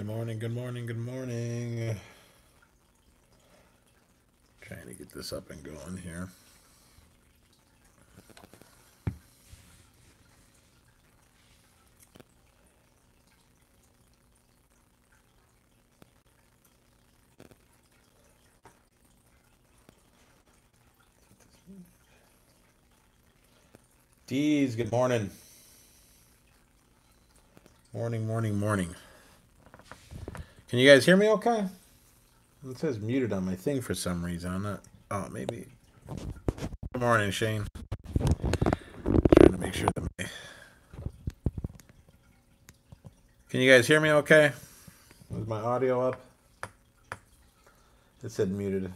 Good morning, good morning, good morning. Trying to get this up and going here. Deez, good morning. Morning, morning, morning. Can you guys hear me okay? It says muted on my thing for some reason. I'm not. Oh, maybe. Good morning, Shane. Trying to make sure that my. Can you guys hear me okay? Is my audio up? It said muted.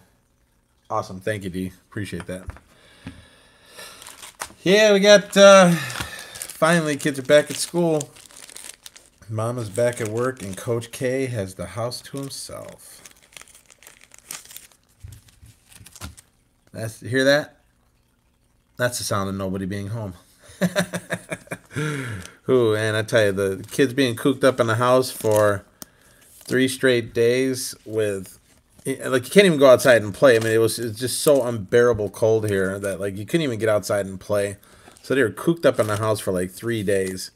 Awesome. Thank you, D. Appreciate that. Yeah, we got. Finally, kids are back at school. Mama's back at work, and Coach K has the house to himself. Hear that? That's the sound of nobody being home. Ooh, and I tell you, the kids being cooped up in the house for 3 straight days with, like, you can't even go outside and play. I mean, it's just so unbearable cold here that, like, you couldn't even get outside and play. So they were cooped up in the house for like 3 days.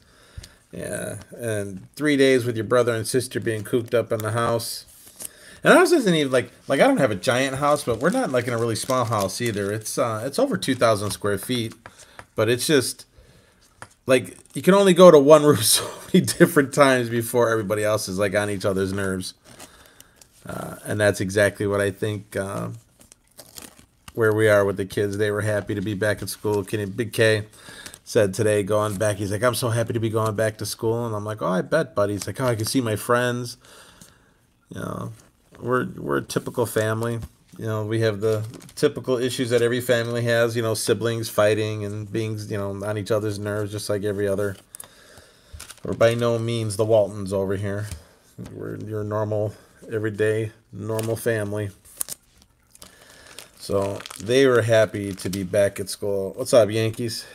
Yeah, and 3 days with your brother and sister being cooped up in the house. And ours isn't even like I don't have a giant house, but we're not like in a really small house either. It's over 2,000 square feet, but it's just like you can only go to one room so many different times before everybody else is like on each other's nerves. And that's exactly what I think where we are with the kids. They were happy to be back at school. Big K said today going back, he's like, I'm so happy to be going back to school. And I'm like, oh, I bet, buddy. He's like, oh, I can see my friends. You know, we're a typical family. You know, we have the typical issues that every family has, you know, siblings fighting and being, you know, on each other's nerves just like every other. We're by no means the Waltons over here. We're your normal, everyday, normal family. So they were happy to be back at school. What's up, Yankees?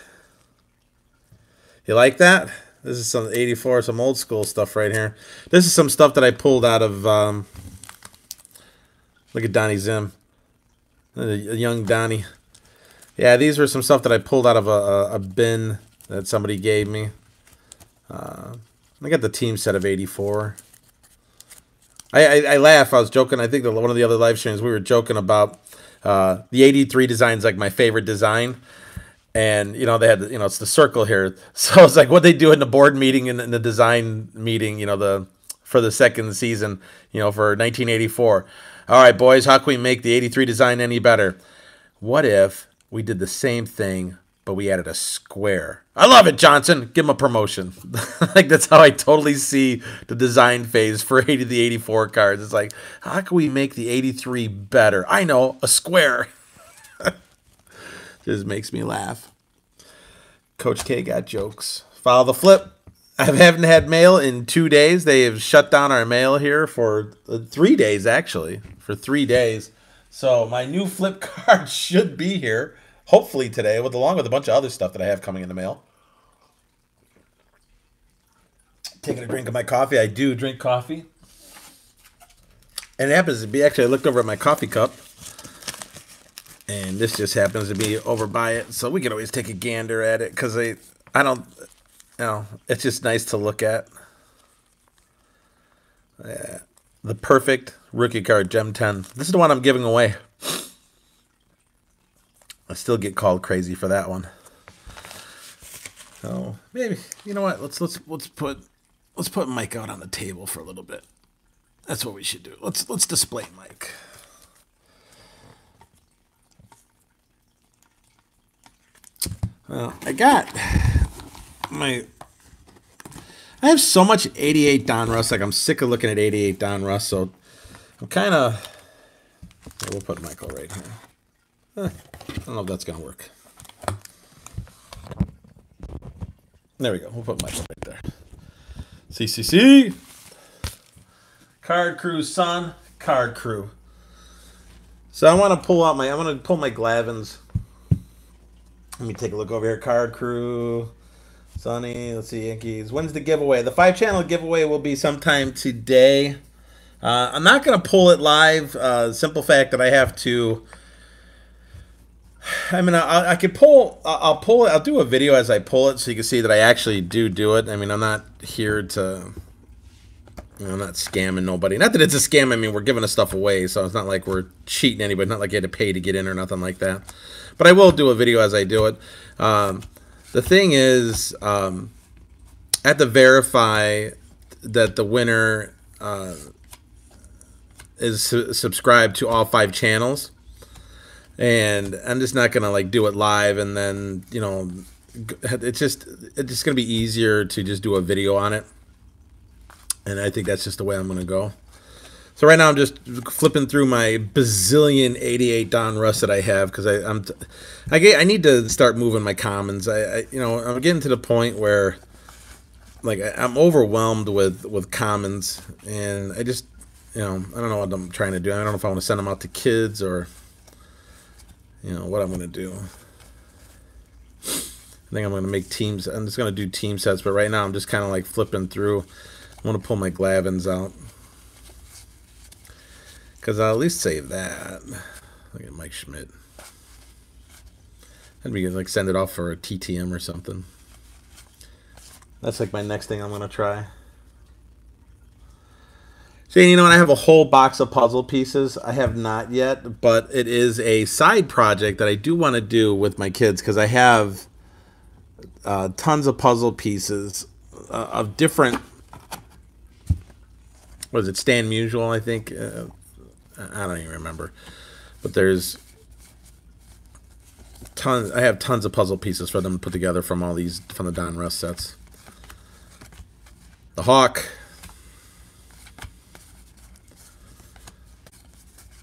You like that? This is some 84, some old school stuff right here. This is some stuff that I pulled out of, look at Donnie Zim. A young Donnie. Yeah, these were some stuff that I pulled out of a bin that somebody gave me. I got the team set of 84. I laugh. I was joking. I think that one of the other live streams we were joking about the 83 design's like my favorite design. And, you know, they had, you know, it's the circle here. So it's like what they do in the board meeting and in the design meeting, you know, for the second season, you know, for 1984. All right, boys, how can we make the 83 design any better? What if we did the same thing, but we added a square? I love it, Johnson. Give him a promotion. Like, that's how I totally see the design phase for the 84 cards. It's like, how can we make the 83 better? I know, a square. Just makes me laugh. Coach K got jokes. Follow the flip. I haven't had mail in 2 days. They have shut down our mail here for 3 days, actually. For 3 days. So my new flip card should be here, hopefully today, along with a bunch of other stuff that I have coming in the mail. Taking a drink of my coffee. I do drink coffee. And it happens to be, actually, I looked over at my coffee cup. And this just happens to be over by it. So we can always take a gander at it because I don't, you know, it's just nice to look at. Yeah. The perfect rookie card, Gem 10. This is the one I'm giving away. I still get called crazy for that one. So maybe, you know what? Let's put Mike out on the table for a little bit. That's what we should do. Let's display Mike. Well, I have so much 88 Donruss. Like, I'm sick of looking at 88 Donruss, so I'm kind of... We'll put Michael right here. I don't know if that's going to work. There we go. We'll put Michael right there. CCC. Card Crew, son. Card Crew. So I want to pull out my... I'm going to pull my Glavins. Let me take a look over here. Card Crew. Sonny, let's see, Yankees. When's the giveaway? The 5-channel giveaway will be sometime today. I'm not going to pull it live. Simple fact that I have to. I mean, I could pull. I'll pull it. I'll do a video as I pull it, so you can see that I actually do it. I mean, I'm not here to. I'm not scamming nobody. Not that it's a scam. I mean, we're giving the stuff away, so it's not like we're cheating anybody. Not like you had to pay to get in or nothing like that. But I will do a video as I do it. The thing is, I have to verify that the winner is subscribed to all 5 channels. And I'm just not gonna like do it live, and then it's just gonna be easier to just do a video on it. And I think that's just the way I'm gonna go. So right now I'm just flipping through my bazillion 88 Don Russ that I have, because I need to start moving my commons. I'm getting to the point where like I'm overwhelmed with commons, and I just I don't know what I'm trying to do. I don't know if I want to send them out to kids or what I'm going to do. I think I'm going to make teams. I'm just going to do team sets, but right now I'm just kind of like flipping through. I want to pull my Glavins out, because I'll at least save that. Look at Mike Schmidt. And we can like send it off for a TTM or something. That's like my next thing I'm going to try. So, and I have a whole box of puzzle pieces. I have not yet, but it is a side project that I do want to do with my kids, because I have tons of puzzle pieces of different, what is it, Stan Musial, I think? I don't even remember. But there's tons. I have tons of puzzle pieces for them to put together from all these, from the Don Russ sets. The Hawk.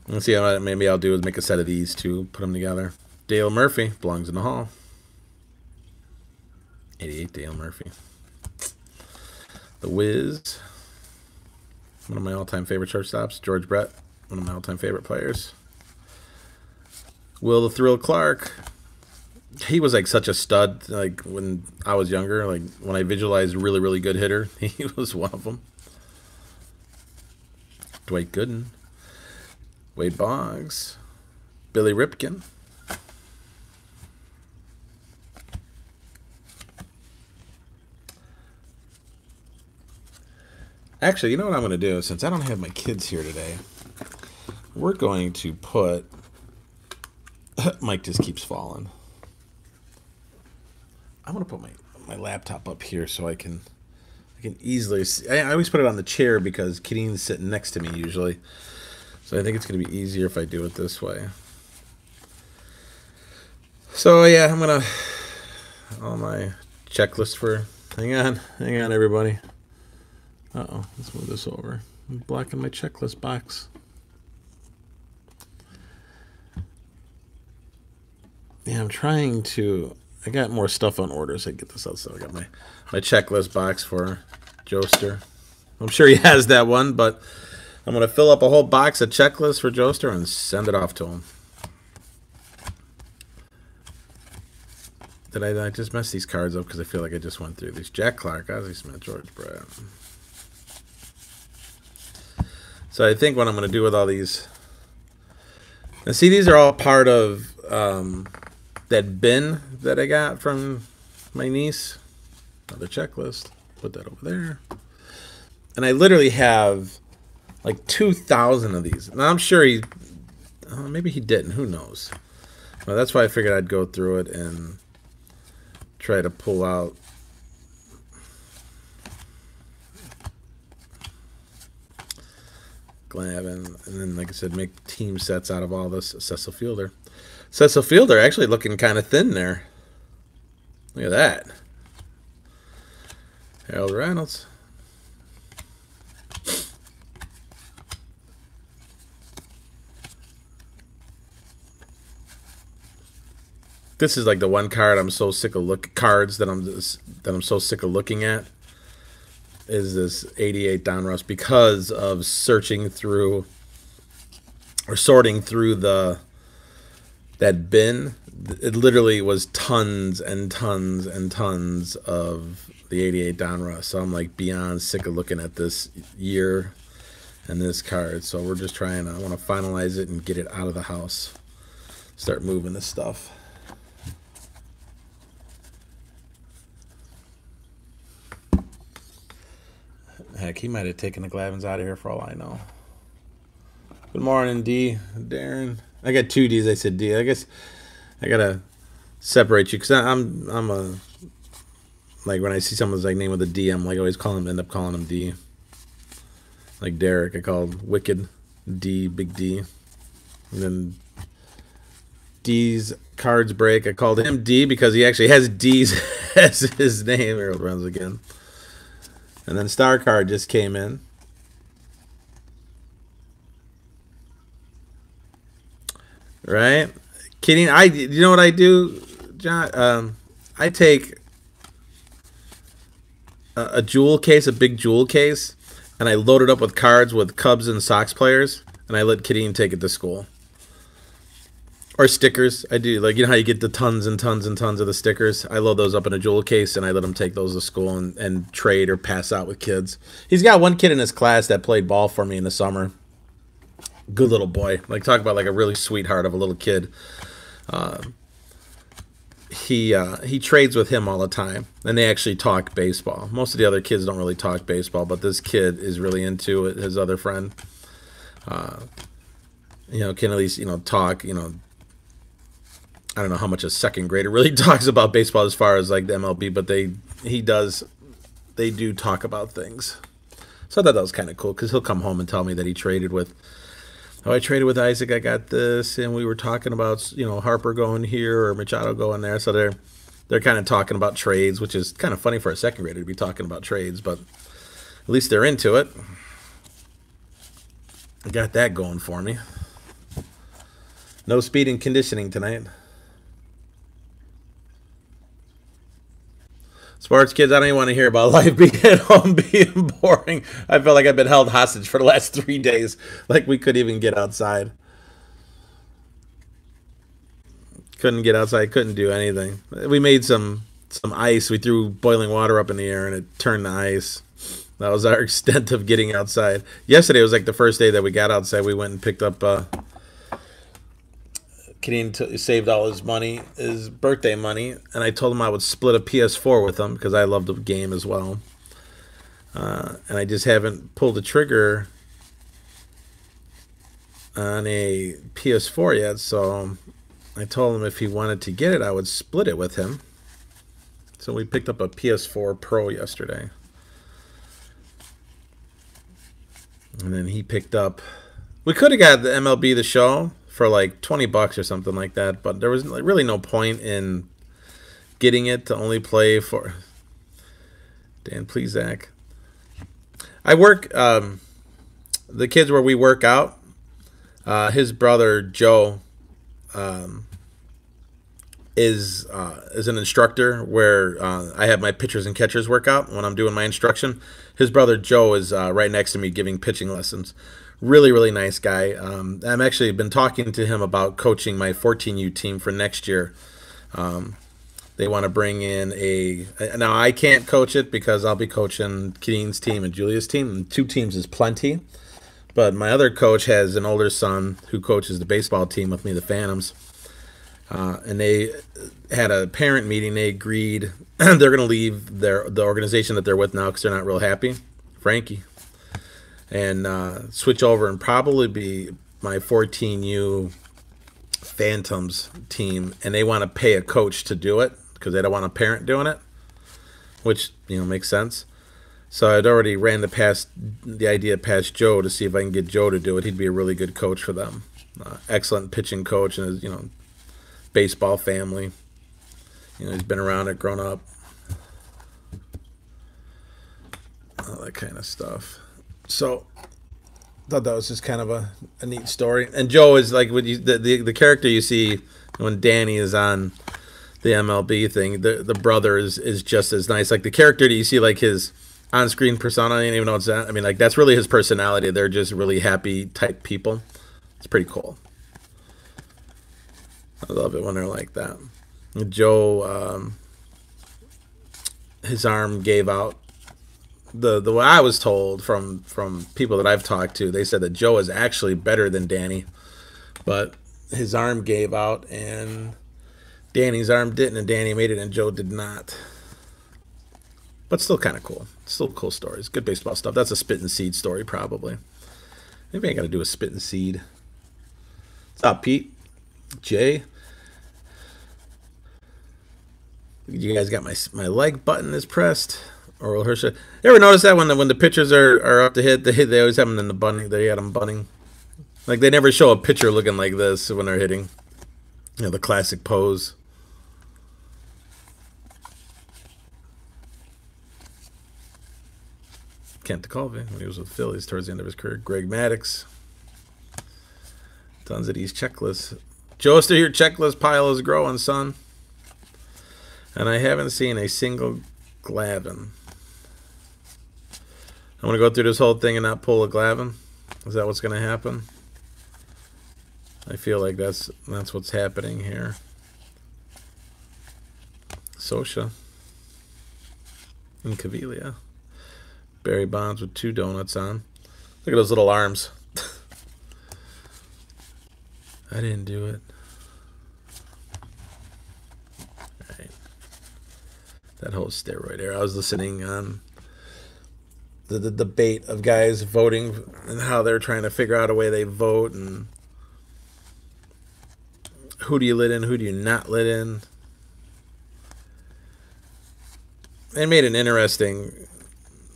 Let's see what maybe I'll do is make a set of these two, put them together. Dale Murphy belongs in the Hall. 88 Dale Murphy. The Wiz, one of my all-time favorite shortstops. George Brett, one of my all-time favorite players. Will the Thrill Clark. He was like such a stud. Like when I was younger, like when I visualized really, really good hitter, he was one of them. Dwight Gooden. Wade Boggs, Billy Ripken, actually, you know what I'm going to do? Since I don't have my kids here today, we're going to put, Mike just keeps falling. I'm going to put my laptop up here so I can easily see. I always put it on the chair because Keen's sitting next to me usually. So I think it's going to be easier if I do it this way. So yeah, I'm going to, all my checklist for, hang on everybody. Uh-oh, let's move this over. I'm blocking my checklist box. Yeah, I'm trying to, I got more stuff on order, so I get this out. So I got my checklist box for Joester. I'm sure he has that one, but I'm going to fill up a whole box of checklists for Joester and send it off to him. Did I just mess these cards up because I feel like I just went through these? Jack Clark, Ozzie Smith, George Brett. So I think what I'm going to do with all these... Now see, these are all part of that bin that I got from my niece. Another checklist. Put that over there. And I literally have like 2,000 of these. Now I'm sure he, maybe he didn't. Who knows? Well, that's why I figured I'd go through it and try to pull out. Glavin, and then, like I said, make team sets out of all this. Cecil Fielder. Cecil Fielder actually looking kind of thin there. Look at that. Harold Reynolds. This is like the one card I'm so sick of cards that I'm so sick of looking at. Is this 88 Don Russ, because of searching through or sorting through that bin it literally was tons and tons and tons of the 88 Donruss. So I'm like beyond sick of looking at this year and this card. So we're just trying to, I want to finalize it and get it out of the house. Start moving this stuff. Heck, he might have taken the Glavins out of here for all I know. Good morning, D. Darren. I got two D's. I said D. I guess I gotta separate you because I'm a, like when I see someone's like name with a D, I'm like always end up calling him D. Like Derek, I called Wicked D, Big D. And then D's cards break, I called him D because he actually has D's as his name. Here it runs again. And then Star Card just came in. Right? Kidding. You know what I do, John? I take a jewel case, a big jewel case, and I load it up with cards with Cubs and Sox players, and I let Kidding take it to school. Or stickers. I do. Like, you know how you get the tons and tons and tons of the stickers? I load those up in a jewel case, and I let them take those to school and trade or pass out with kids. He's got one kid in his class that played ball for me in the summer. Good little boy. Like, talk about like a really sweetheart of a little kid. He trades with him all the time, and they actually talk baseball. Most of the other kids don't really talk baseball, but this kid is really into it. His other friend, you know, can at least, you know, talk, you know. I don't know how much a second grader really talks about baseball as far as like the MLB, but they do talk about things. So I thought that was kind of cool because he'll come home and tell me that he traded with, oh, I traded with Isaac, I got this, and we were talking about, you know, Harper going here or Machado going there. So they're kind of talking about trades, which is kind of funny for a second grader to be talking about trades, but at least they're into it. I got that going for me. No speed and conditioning tonight. Sports kids, I don't even want to hear about life being at home being boring. I feel like I've been held hostage for the last 3 days. Like we couldn't even get outside. Couldn't get outside, couldn't do anything. We made some ice. We threw boiling water up in the air and it turned to ice. That was our extent of getting outside. Yesterday was like the first day that we got outside. We went and picked up Kenny saved all his money, his birthday money, and I told him I would split a PS4 with him because I love the game as well. And I just haven't pulled the trigger on a PS4 yet, so I told him if he wanted to get it, I would split it with him. So we picked up a PS4 Pro yesterday. And then he picked up... We could have got the MLB The Show for like $20 or something like that, but there was like really no point in getting it to only play for... Dan, please, Zach. I work... the kids where we work out, his brother, Joe... is an instructor where I have my pitchers and catchers workout when I'm doing my instruction. His brother Joe is right next to me giving pitching lessons. Really, really nice guy. I'm actually been talking to him about coaching my 14U team for next year. They want to bring in now I can't coach it because I'll be coaching Keen's team and Julia's team. And 2 teams is plenty. But my other coach has an older son who coaches the baseball team with me, the Phantoms. And they had a parent meeting. They agreed they're going to leave the organization that they're with now because they're not real happy, Frankie, and switch over and probably be my 14U Phantoms team. And they want to pay a coach to do it because they don't want a parent doing it, which makes sense. So I'd already ran the idea past Joe to see if I can get Joe to do it. He'd be a really good coach for them. Excellent pitching coach, and baseball family. He's been around it, grown up. All that kind of stuff. So I thought that was just kind of a neat story. And Joe is like the character you see when Danny is on the MLB thing. The brother is just as nice. Like the character that you see, like his on-screen persona, I didn't even know it's that. I mean, like that's really his personality. They're just really happy type people. It's pretty cool. I love it when they're like that. Joe, his arm gave out. The way I was told from people that I've talked to, they said that Joe is actually better than Danny, but his arm gave out and Danny's arm didn't, and Danny made it and Joe did not. But still kind of cool. Still cool stories. Good baseball stuff. That's a spit and seed story, probably. Maybe I got to do a spit and seed. What's up, Pete? Jay? You guys got my like button is pressed. Oral Hershey. You ever notice that when the pitchers are up to hit, they always have them in the bunting. They had them bunting. Like they never show a pitcher looking like this when they're hitting. You know, the classic pose. Kent DeColvey when he was with Phillies towards the end of his career. Greg Maddux. Tons of these checklists. Joester, your checklist pile is growing, son. And I haven't seen a single Glavin. I'm going to go through this whole thing and not pull a Glavin. Is that what's going to happen? I feel like that's what's happening here. Sosha. And Cavillia. Barry Bonds with 2 donuts on. Look at those little arms. I didn't do it. All right. That whole steroid era. I was listening on the debate of guys voting and how they're trying to figure out a way they vote and who do you let in, who do you not let in. They made an interesting.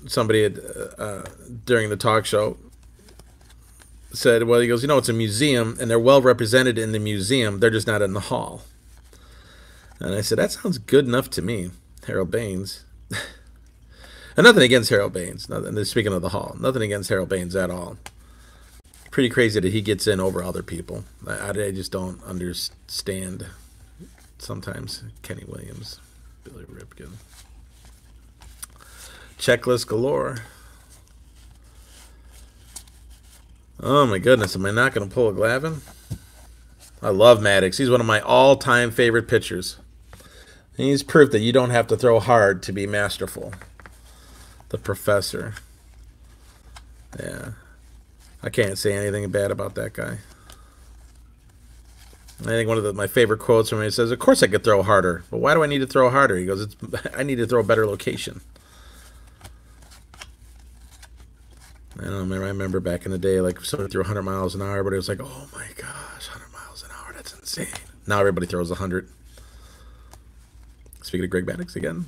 Somebody had, during the talk show said, well, he goes, you know, it's a museum and they're well represented in the museum. They're just not in the hall. And I said, that sounds good enough to me. Harold Baines. And nothing against Harold Baines. Nothing, speaking of the hall, nothing against Harold Baines at all. Pretty crazy that he gets in over other people. I just don't understand sometimes. Kenny Williams, Billy Ripken. Checklist galore. Oh my goodness, am I not going to pull a Glavin? I love Maddux. He's one of my all-time favorite pitchers. He's proof that you don't have to throw hard to be masterful. The Professor. Yeah. I can't say anything bad about that guy. I think one of my favorite quotes from him, he says, of course I could throw harder. But why do I need to throw harder? He goes, I need to throw a better location. I don't know, I remember back in the day, like someone threw 100 miles an hour, but it was like, oh my gosh, 100 miles an hour, that's insane. Now everybody throws 100. Speaking of Greg Maddux again.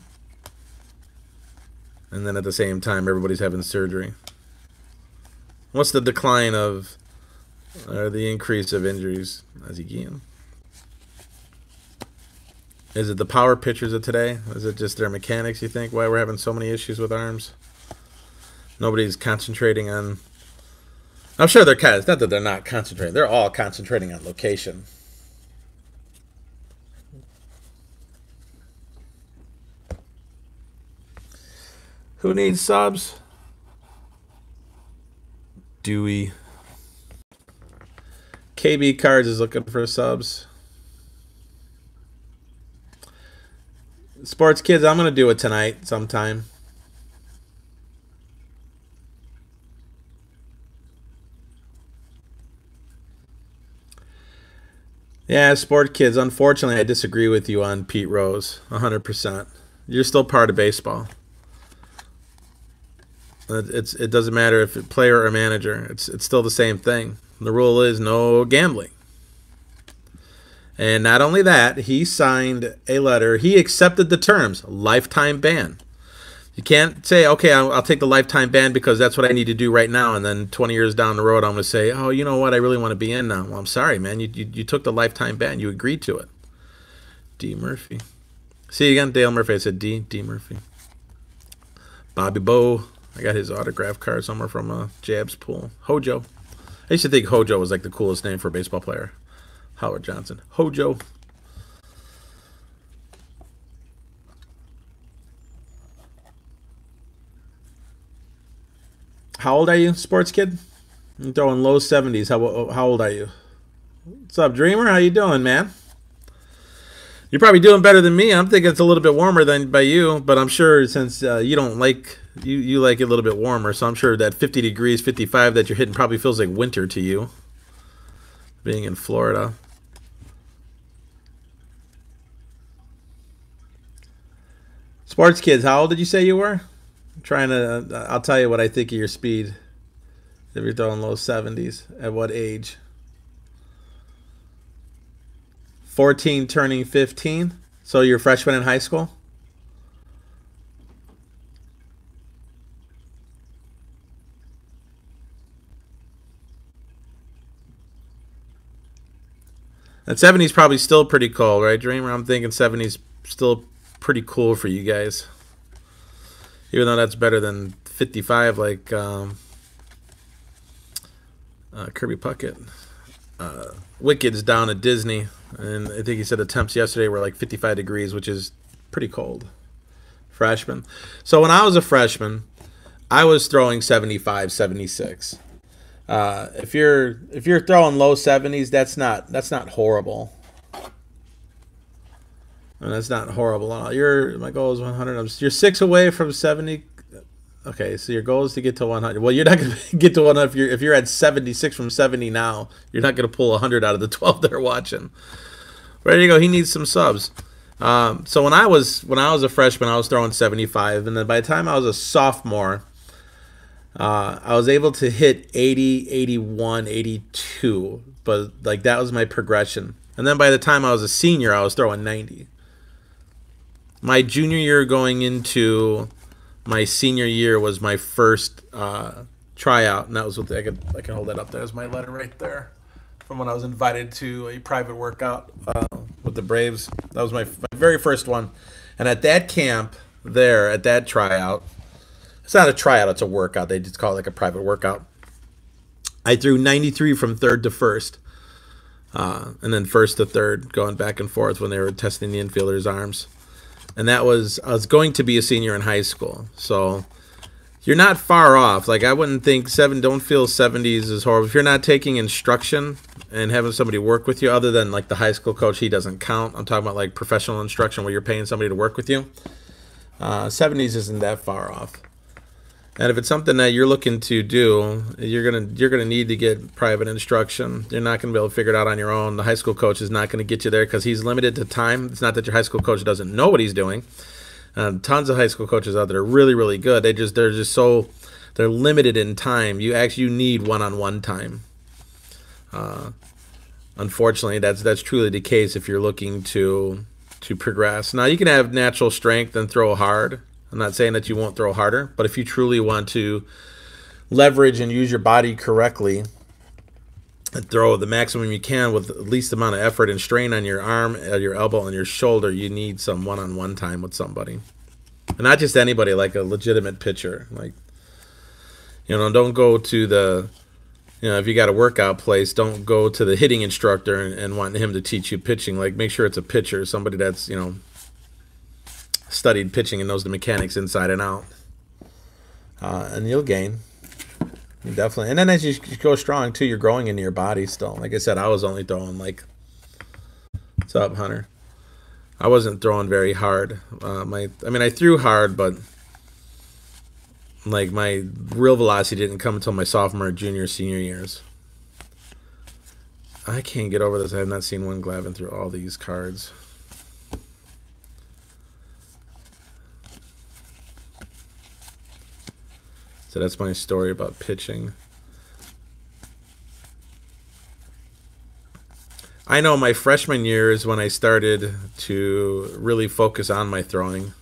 And then at the same time, everybody's having surgery. What's the decline of, or the increase of injuries? Aziguian. Is it the power pitchers of today? Is it just their mechanics, you think? Why we're having so many issues with arms? Nobody's concentrating on... I'm sure they're kind of... It's not that they're not concentrating. They're all concentrating on location. Who needs subs? Dewey. KB Cards is looking for subs. Sports Kids, I'm going to do it tonight sometime. Yeah, Sport Kids, unfortunately, I disagree with you on Pete Rose, 100%. You're still part of baseball. It doesn't matter if it's player or manager. It's still the same thing. The rule is no gambling. And not only that, he signed a letter. He accepted the terms, lifetime ban. You can't say, okay, I'll take the lifetime ban because that's what I need to do right now. And then 20 years down the road, I'm going to say, oh, you know what? I really want to be in now. Well, I'm sorry, man. You took the lifetime ban. You agreed to it. D. Murphy. See you again, Dale Murphy. I said D. Murphy. Bobby Bowe. I got his autograph card somewhere from Jab's pool. Hojo. I used to think Hojo was like the coolest name for a baseball player. Howard Johnson. Hojo. How old are you, Sports Kid? I'm throwing low 70s. How old are you? What's up, Dreamer? How you doing, man? You're probably doing better than me. I'm thinking it's a little bit warmer than by you, but I'm sure since you don't like you like it a little bit warmer, so I'm sure that 50 degrees, 55 that you're hitting probably feels like winter to you, being in Florida. Sports kids, how old did you say you were? I'm trying to. I'll tell you what I think of your speed. If you're throwing low 70s, at what age? 14 turning 15. So you're a freshman in high school? And 70's probably still pretty cold, right, Dreamer? I'm thinking 70's still pretty cool for you guys. Even though that's better than 55 like Kirby Puckett. Wicked's down at Disney, and I think he said the temps yesterday were like 55 degrees, which is pretty cold. Freshman. So when I was a freshman, I was throwing 75, 76. If you're throwing low 70s, that's not horrible. And that's not horrible at all. My goal is 100. You're 6 away from 70. Okay, so your goal is to get to 100. Well, you're not going to get to 100 if you're at 76 from 70 now. You're not going to pull 100 out of the 12 that are watching. Ready to go. He needs some subs. So when I was a freshman, I was throwing 75, and then by the time I was a sophomore, I was able to hit 80, 81, 82. But like that was my progression. And then by the time I was a senior, I was throwing 90. My junior year going into my senior year was my first tryout, and that was what I can hold that up. There's my letter right there from when I was invited to a private workout with the Braves. That was my very first one. And at that camp there, at that tryout, it's not a tryout, it's a workout. They just call it like a private workout. I threw 93 from third to first, and then first to third, going back and forth when they were testing the infielders' arms. And I was going to be a senior in high school. So you're not far off. Like I wouldn't think don't feel 70s is horrible. If you're not taking instruction and having somebody work with you, other than like the high school coach, he doesn't count. I'm talking about like professional instruction where you're paying somebody to work with you. 70s isn't that far off. And if it's something that you're looking to do, you're gonna need to get private instruction. You're not gonna be able to figure it out on your own. The high school coach is not gonna get you there because he's limited to time. It's not that your high school coach doesn't know what he's doing. Tons of high school coaches out there are really, really good. They're limited in time. You need one-on-one time. Unfortunately, that's truly the case if you're looking to progress. Now you can have natural strength and throw hard. I'm not saying that you won't throw harder, but if you truly want to leverage and use your body correctly and throw the maximum you can with the least amount of effort and strain on your arm, your elbow, and your shoulder, you need some one-on-one time with somebody. And not just anybody, like a legitimate pitcher. Like, don't go to the, if you got a workout place, don't go to the hitting instructor and want him to teach you pitching. Like, make sure it's a pitcher, somebody that's, studied pitching and knows the mechanics inside and out, and you'll gain. Definitely. And then as you go strong too, you're growing into your body still. Like I said, I was only throwing like, what's up, Hunter? I wasn't throwing very hard. I threw hard, but like my real velocity didn't come until my sophomore, junior, senior years. I can't get over this. I have not seen one Glavin through all these cards. So that's my story about pitching. I know my freshman year is when I started to really focus on my throwing.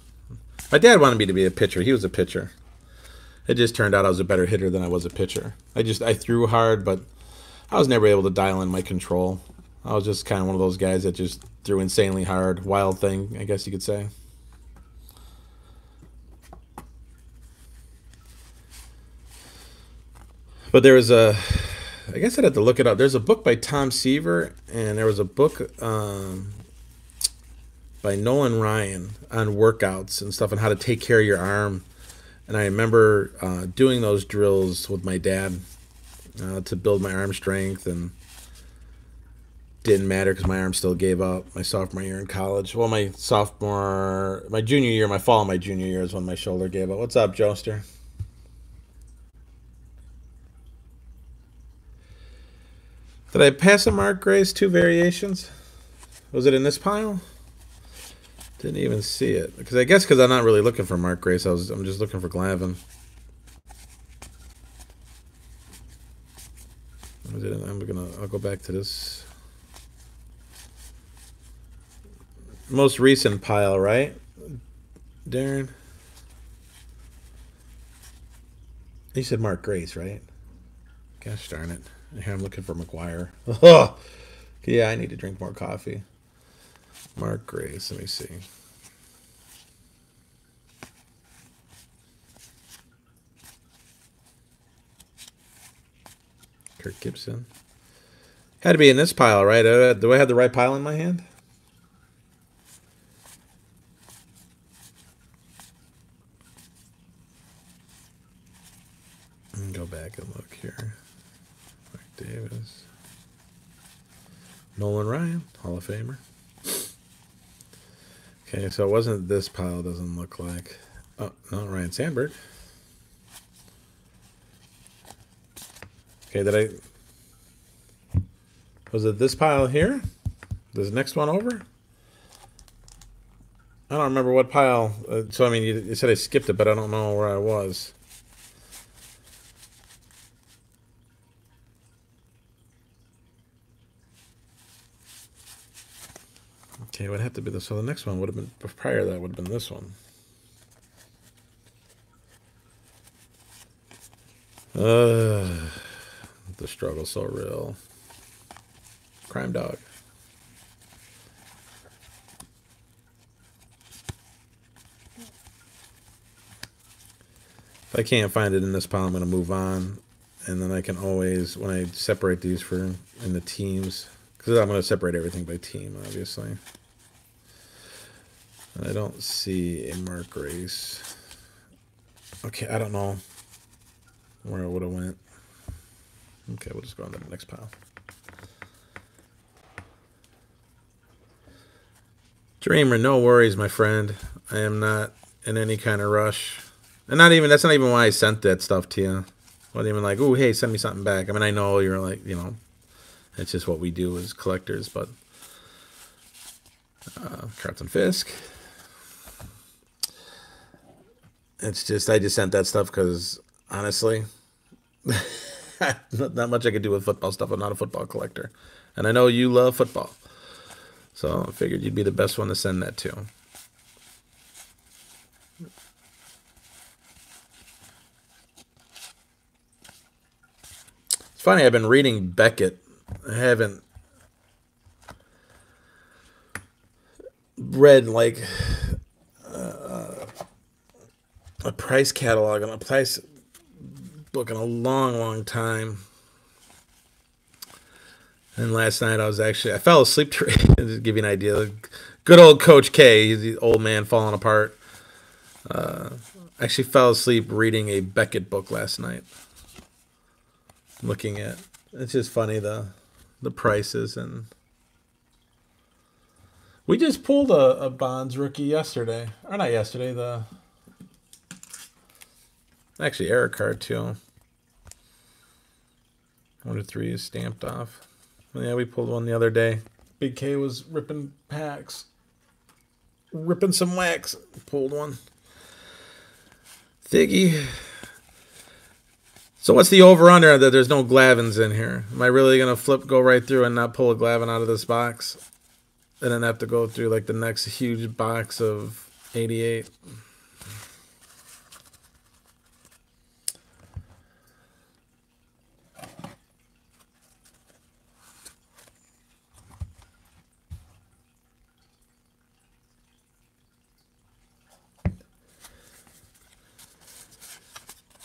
My dad wanted me to be a pitcher. He was a pitcher. It just turned out I was a better hitter than I was a pitcher. I threw hard, but I was never able to dial in my control. I was just kind of one of those guys that just threw insanely hard. Wild thing, I guess you could say. But there was I guess I'd have to look it up. There's a book by Tom Seaver, and there was a book by Nolan Ryan on workouts and stuff and how to take care of your arm. And I remember doing those drills with my dad to build my arm strength, and didn't matter because my arm still gave up my sophomore year in college. Well, my junior year, my fall of my junior year is when my shoulder gave up. What's up, Joester? Did I pass a Mark Grace 2 variations? Was it in this pile? Didn't even see it. Because I guess because I'm not really looking for Mark Grace, I'm just looking for Glavin. I'll go back to this most recent pile, right, Darren? You said Mark Grace, right? Gosh darn it! Here I'm looking for McGuire. Oh, yeah, I need to drink more coffee. Mark Grace. Let me see. Kirk Gibson. Had to be in this pile, right? Do I have the right pile in my hand? Go back and look here. Mark Davis. Nolan Ryan, Hall of Famer. Okay, so it wasn't this pile, doesn't look like. Oh, no, Ryan Sandberg. Okay, was it this pile here? This next one over? I don't remember what pile. So, I mean, you said I skipped it, but I don't know where I was. Okay, it would have to be this. So the next one would have been, prior to that would have been this one. The struggle's so real. Crime Dog. If I can't find it in this pile, I'm going to move on. And then I can always, when I separate these in the teams, because I'm going to separate everything by team, obviously. And I don't see a Mark Grace. Okay, I don't know where it would have went. Okay, we'll just go on to the next pile. Dreamer, no worries, my friend. I am not in any kind of rush. And that's not even why I sent that stuff to you. I wasn't even like, oh, hey, send me something back. I mean, I know you're like, it's just what we do as collectors, but Carlton Fisk. It's just, I just sent that stuff because, honestly, not much I could do with football stuff. I'm not a football collector. And I know you love football. So I figured you'd be the best one to send that to. It's funny, I've been reading Beckett. I haven't read like a price catalog and a price book in a long time. And last night I fell asleep to just give you an idea. Good old Coach K, he's the old man falling apart. I actually fell asleep reading a Beckett book last night. Looking at, it's just funny the prices, and we just pulled a Bonds rookie yesterday, or not yesterday. Actually error card too. 1-3 is stamped off. Yeah, we pulled one the other day. Big K was ripping packs, ripping some wax. Pulled one. Thiggy. So what's the over-under that there's no Glavins in here? Am I really going to go right through and not pull a Glavin out of this box? And then have to go through like the next huge box of 88?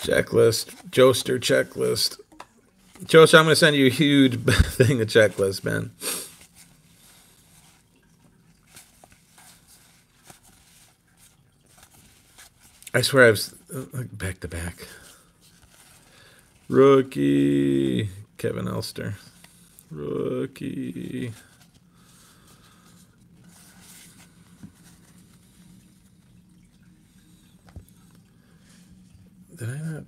Checklist. Joester checklist. Joester, I'm going to send you a huge thing of checklist, man. I swear I was back to back. Rookie. Kevin Elster. Rookie. Did I not?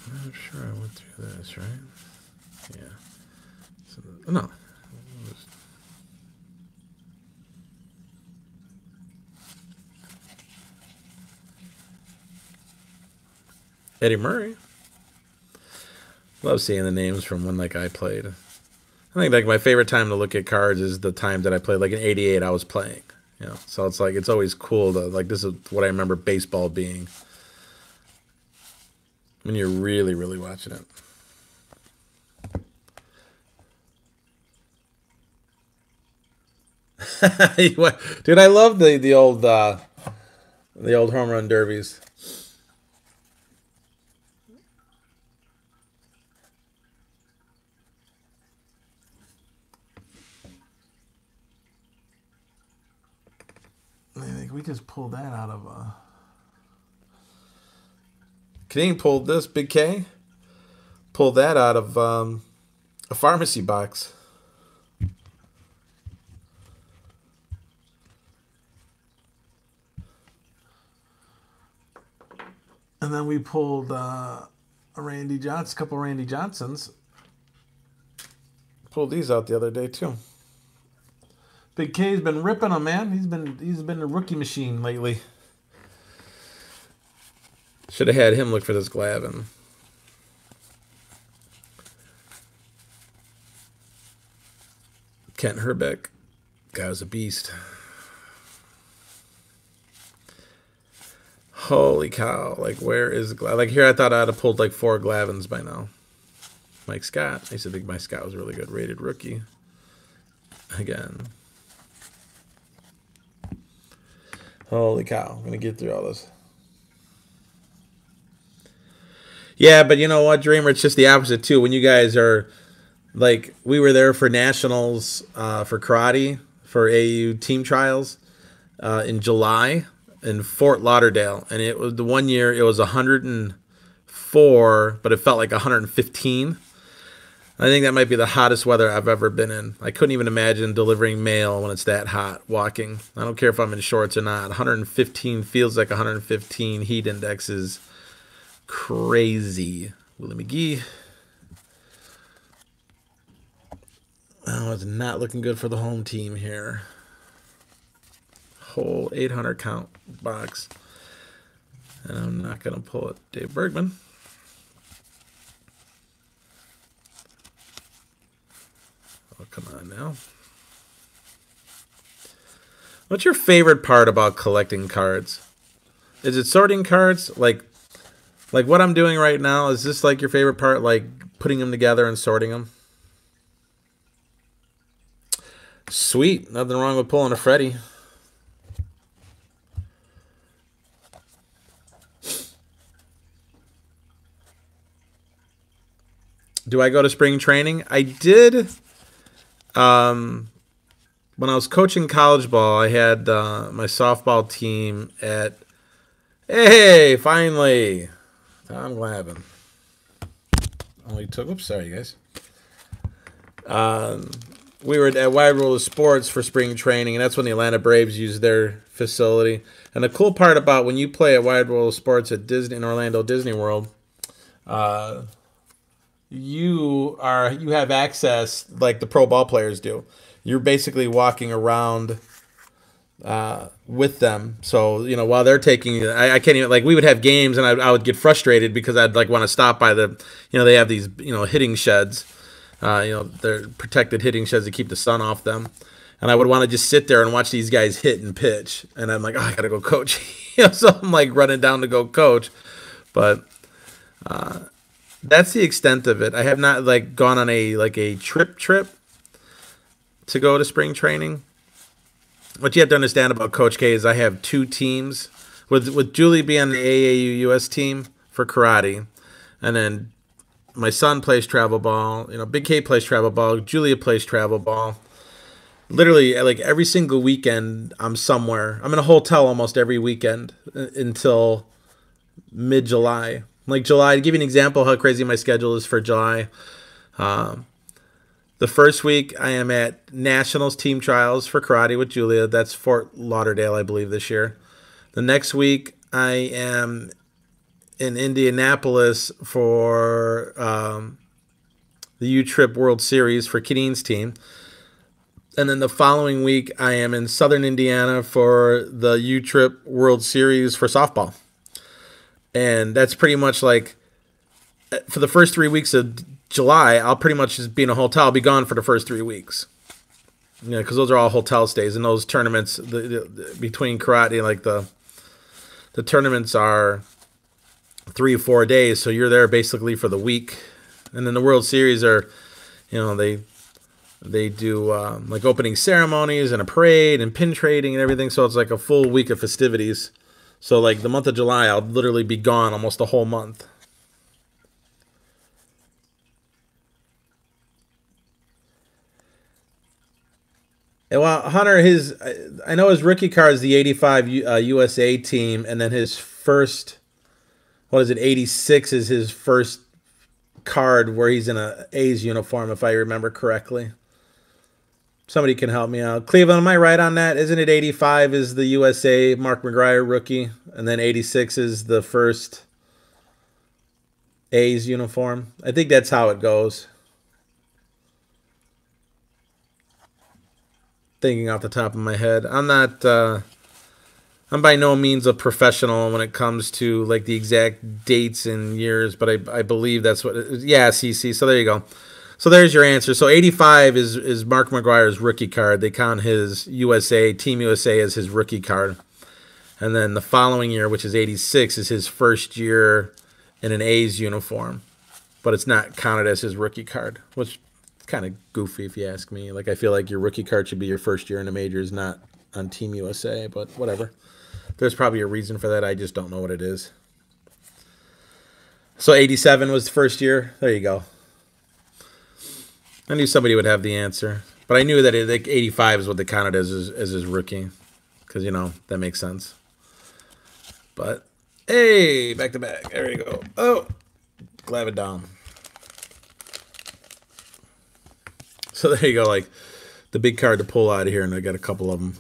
I'm not sure I went through this, right? Yeah. So, no. Eddie Murray. Love seeing the names from when like I played. I think like my favorite time to look at cards is the time that I played. Like in '88, I was playing. You know, so it's like it's always cool to like this is what I remember baseball being when you're really really watching it. Dude, I love the old home run derbies. I think we just pulled that out of Canadian pulled this, Big K. Pulled that out of a pharmacy box. And then we pulled a Randy Johnson, a couple Randy Johnsons. Pulled these out the other day too. Big K's been ripping them, man. He's been a rookie machine lately. Should have had him look for this Glavin. Kent Herbeck. Guy was a beast. Holy cow. Like, where is Glavin? Like, here I thought I'd have pulled like 4 Glavins by now. Mike Scott. I used to think Mike Scott was a really good rated rookie. Again. Holy cow. I'm going to get through all this. Yeah, but you know what, Dreamer? It's just the opposite, too. When you guys are, like, we were there for nationals for karate, for AU team trials in July in Fort Lauderdale. And it was the one year, it was 104, but it felt like 115. I think that might be the hottest weather I've ever been in. I couldn't even imagine delivering mail when it's that hot walking. I don't care if I'm in shorts or not. 115 feels like 115. Heat index is crazy. Willie McGee. Oh, it's not looking good for the home team here. Whole 800 count box. And I'm not going to pull it. Dave Bergman. Oh, come on now. What's your favorite part about collecting cards? Is it sorting cards? Like what I'm doing right now, is this like your favorite part? Like putting them together and sorting them? Sweet. Nothing wrong with pulling a Freddy. Do I go to spring training? I did. When I was coaching college ball, I had my softball team at. Hey, finally, Tom Glavin. Only took. Oops, sorry, guys. We were at Wide World of Sports for spring training, and that's when the Atlanta Braves used their facility. And the cool part about when you play at Wide World of Sports at Disney in Orlando Disney World, you have access like the pro ball players do. You're basically walking around with them. So, you know, while they're taking, I can't even, like, we would have games and I would get frustrated because I'd like want to stop by the, you know, they have these, you know, hitting sheds, they're protected hitting sheds to keep the sun off them. And I would want to just sit there and watch these guys hit and pitch. And I'm like, oh, I got to go coach. So I'm like running down to go coach. But that's the extent of it. I have not like gone on a trip to go to spring training. What you have to understand about Coach K is I have 2 teams, with Julie being the AAU US team for karate, and then my son plays travel ball. You know, Big K plays travel ball. Julia plays travel ball. Literally, like every single weekend, I'm somewhere. I'm in a hotel almost every weekend until mid-July. Like July, to give you an example how crazy my schedule is for July. The first week, I am at Nationals team trials for karate with Julia. That's Fort Lauderdale, I believe, this year. The next week, I am in Indianapolis for the U-Trip World Series for Keen's team. And then the following week, I am in Southern Indiana for the U-Trip World Series for softball. And that's pretty much like, for the first 3 weeks of July, I'll pretty much just be in a hotel. I'll be gone for the first 3 weeks. You know, because those are all hotel stays. And those tournaments, between karate, like the tournaments are 3 or 4 days. So you're there basically for the week. And then the World Series are, you know, they do like opening ceremonies and a parade and pin trading and everything. So it's like a full week of festivities. So like the month of July, I'll literally be gone almost a whole month. And well, Hunter, I know his rookie card is the 85 USA team, and then his first, what is it, 86 is his first card where he's in a A's uniform, if I remember correctly. Somebody can help me out. Cleveland, am I right on that? Isn't it 85 is the USA Mark McGwire rookie, and then 86 is the first A's uniform? I think that's how it goes. Thinking off the top of my head. I'm not I'm by no means a professional when it comes to like the exact dates and years, but I believe that's what it is. Yeah, CC. So there you go. So there's your answer. So 85 is Mark McGwire's rookie card. They count his USA, Team USA as his rookie card. And then the following year, which is 86, is his first year in an A's uniform. But it's not counted as his rookie card, which kind of goofy if you ask me. Like, I feel like your rookie card should be your first year in the majors, not on Team USA, but whatever. There's probably a reason for that. I just don't know what it is. So 87 was the first year. There you go. I knew somebody would have the answer, but I knew that like 85 is what they counted as his rookie, because, you know, that makes sense. But hey, back to back. There you go. Oh, glab it down. So there you go, like the big card to pull out of here, and I got a couple of them.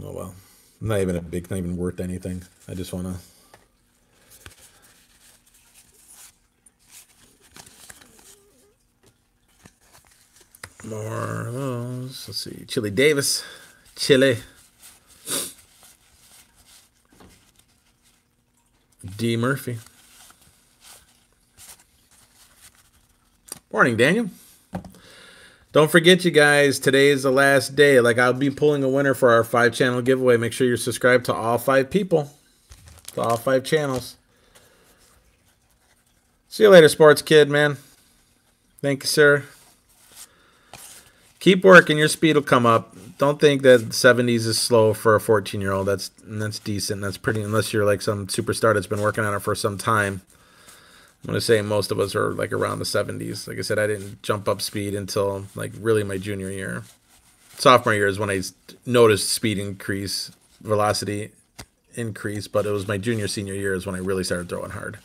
Oh well, not even not even worth anything. I just want to. More of those. Let's see. Chili Davis. Chili. D. Murphy. Morning, Daniel. Don't forget, you guys, today is the last day. Like, I'll be pulling a winner for our 5-channel giveaway. Make sure you're subscribed to all 5 people. To all 5 channels. See you later, sports kid, man. Thank you, sir. Keep working. Your speed will come up. Don't think that 70s is slow for a 14-year-old. That's decent. That's pretty, unless you're like some superstar that's been working on it for some time. I'm going to say most of us are like around the 70s. Like I said, I didn't jump up speed until like really my junior year. Sophomore year is when I noticed speed increase, velocity increase, but it was my junior, senior year is when I really started throwing hard.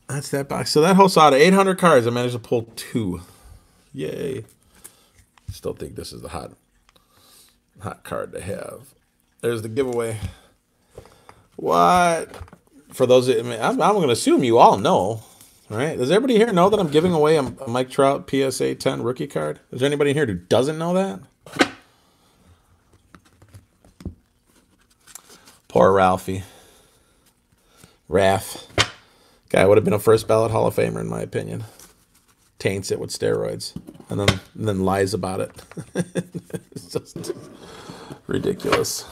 That's that box. So that hosts out of 800 cards. I managed to pull 2. Yay. Still think this is the hot card to have. There's the giveaway. What? For those, I mean, I'm going to assume you all know, right? Does everybody here know that I'm giving away a Mike Trout PSA 10 rookie card? Is there anybody here who doesn't know that? Poor Ralphie. Raph. Guy would have been a first ballot Hall of Famer, in my opinion. Taints it with steroids, and then lies about it. It's just ridiculous.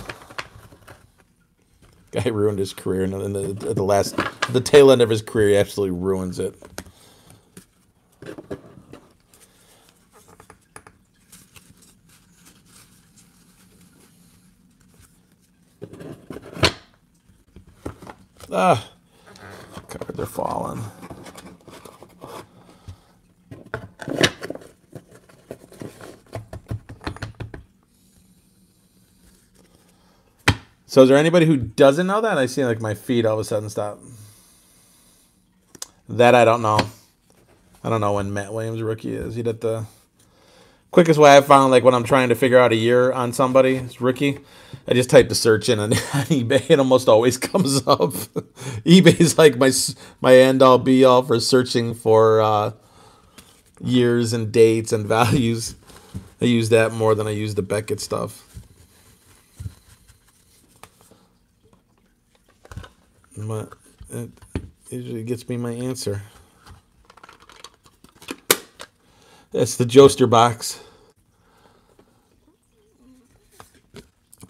Guy ruined his career, and at the tail end of his career, he absolutely ruins it. Ah. Cards are falling. So is there anybody who doesn't know that? I see like my feed all of a sudden stop. That I don't know. I don't know when Matt Williams' rookie is. He'd have to Quickest way I found, like when I'm trying to figure out a year on somebody, it's rookie. I just type the search in on eBay. It almost always comes up. eBay's like my end all be all for searching for years and dates and values. I use that more than I use the Beckett stuff. But it usually gets me my answer. That's the Joester box.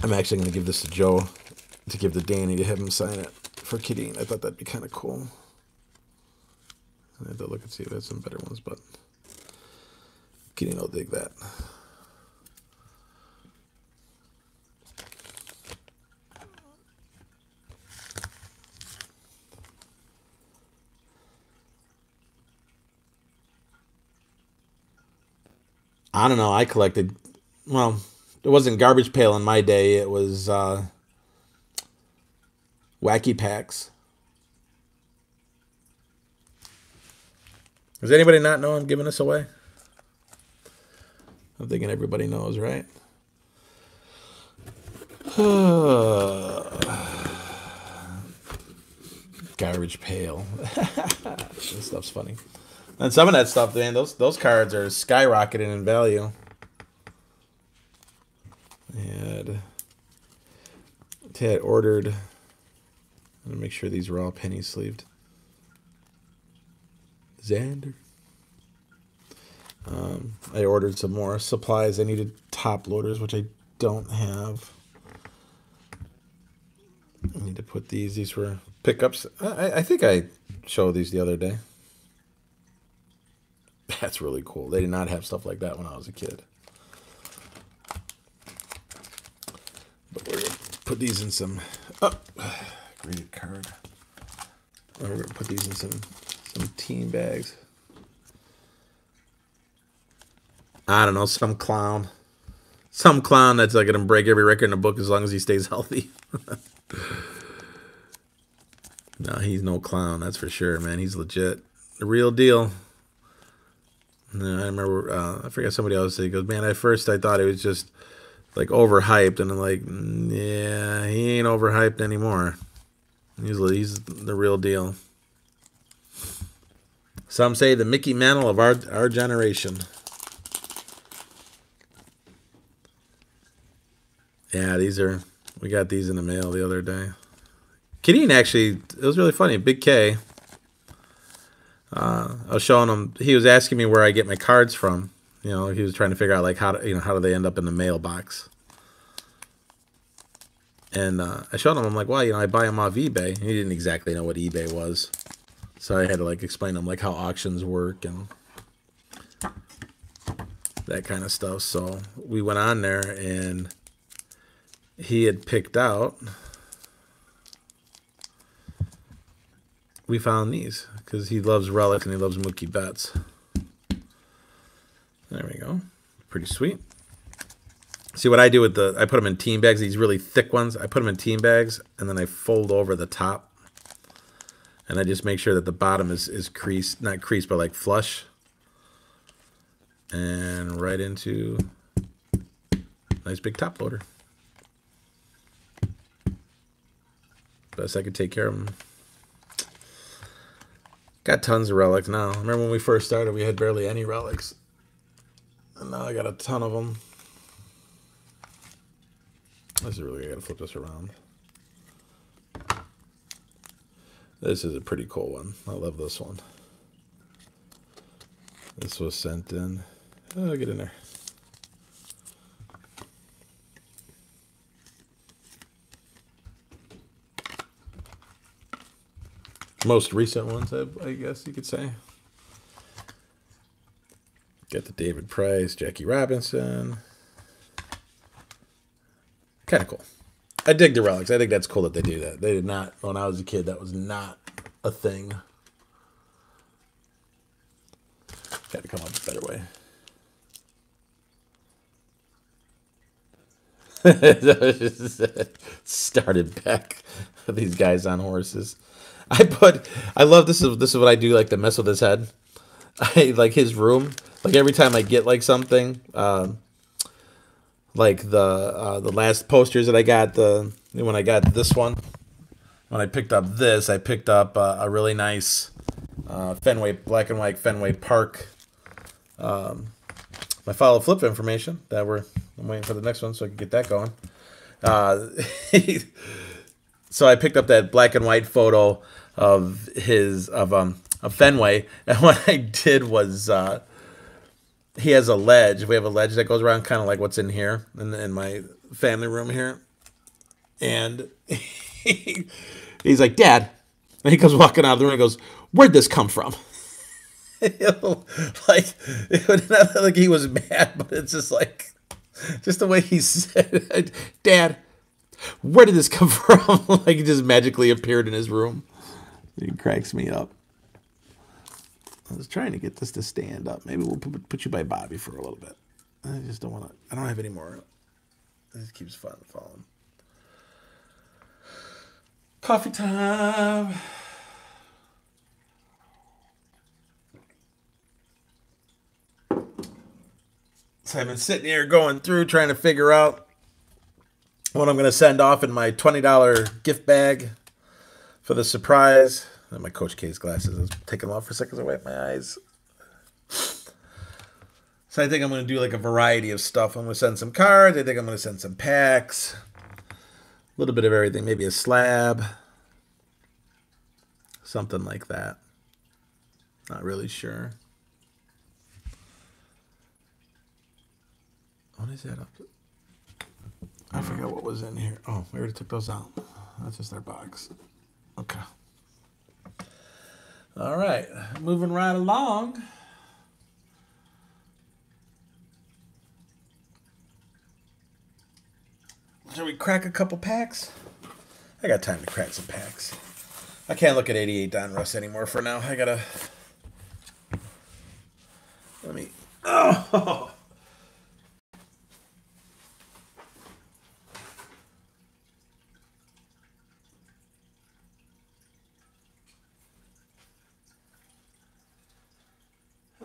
I'm actually going to give this to Joe to give to Danny to have him sign it for Kidding. I thought that'd be kind of cool. I have to look and see if there's some better ones, but Kidding will dig that. I don't know. I collected, well, it wasn't Garbage Pail in my day. It was Wacky Packs. Does anybody not know I'm giving this away? I'm thinking everybody knows, right? Garbage Pail. This stuff's funny. And some of that stuff, man, those cards are skyrocketing in value. Had ordered. I'm gonna make sure these are all penny sleeved. Xander. I ordered some more supplies. I needed top loaders, which I don't have. I need to put these. These were pickups. I think I showed these the other day. That's really cool. They did not have stuff like that when I was a kid. But we're going to put these in some... Oh, graded card. We're going to put these in some team bags. I don't know, some clown. Some clown that's like going to break every record in the book as long as he stays healthy. No, he's no clown, that's for sure, man. He's legit. The real deal. No, I remember, I forget somebody else said, he goes, man, at first I thought it was just like overhyped, and I'm like, yeah, he ain't overhyped anymore. He's the real deal. Some say the Mickey Mantle of our generation. Yeah, we got these in the mail the other day. Kidding, actually, it was really funny. Big K. I was showing him, he was asking me where I get my cards from. You know, he was trying to figure out like how do they end up in the mailbox. And I showed him, I'm like, well, I buy them off eBay. He didn't exactly know what eBay was. So I had to like explain to him like how auctions work and that kind of stuff. So we went on there and he had picked out, we found these because he loves Relic and he loves Mookie Betts. There we go. Pretty sweet. See what I do with I put them in team bags, these really thick ones. I put them in team bags and then I fold over the top. And I just make sure that the bottom is creased, not creased, but like flush. And right into nice big top loader. Best I could take care of them. Got tons of relics now. Remember when we first started, we had barely any relics. And now I got a ton of them. This is really, I gotta flip this around. This is a pretty cool one. I love this one. This was sent in. Oh, get in there. Most recent ones, I guess you could say. Got the David Price, Jackie Robinson. Kind of cool. I dig the relics. I think that's cool that they do that. They did not, when I was a kid, that was not a thing. Got to come up with a better way. Started back. These guys on horses. I love this is what I do, like to mess with his head. I like his room. Like every time I get like something, like the last posters that I got, when I got this one, when I picked up this, I picked up a really nice Fenway, black and white Fenway Park. My follow flip information that I'm waiting for the next one so I can get that going. Uh, so I picked up that black and white photo of Fenway, and what I did was he has a ledge. We have a ledge that goes around, kind of like what's in here in my family room here, and he's like, "Dad," and he comes walking out of the room and goes, "Where'd this come from?" Like, it was not like he was mad, but it's just like, just the way he said it. "Dad, where did this come from?" Like, it just magically appeared in his room. It cracks me up. I was trying to get this to stand up. Maybe we'll put you by Bobby for a little bit. I just don't want to. I don't have any more. It just keeps falling. Coffee time. So I've been sitting here going through trying to figure out what I'm going to send off in my $20 gift bag for the surprise. And my Coach K's glasses. I was taking them off for a second to wipe my eyes. So I think I'm going to do like a variety of stuff. I'm going to send some cards. I think I'm going to send some packs. A little bit of everything. Maybe a slab. Something like that. Not really sure. What is that up to? I forgot what was in here. Oh, we already took those out. That's just our box. Okay. All right. Moving right along. Shall we crack a couple packs? I got time to crack some packs. I can't look at 88 Donruss anymore for now. I gotta... Let me... Oh!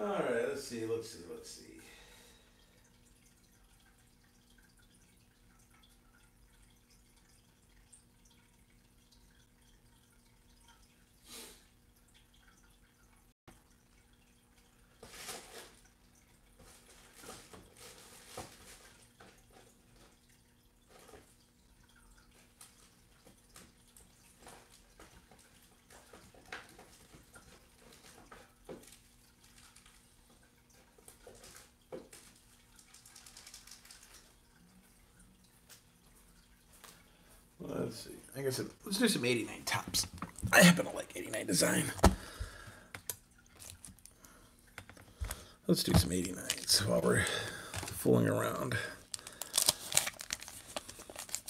All right, let's see. Let's see. I guess let's do some 89 tops. I happen to like 89 design. Let's do some 89s while we're fooling around.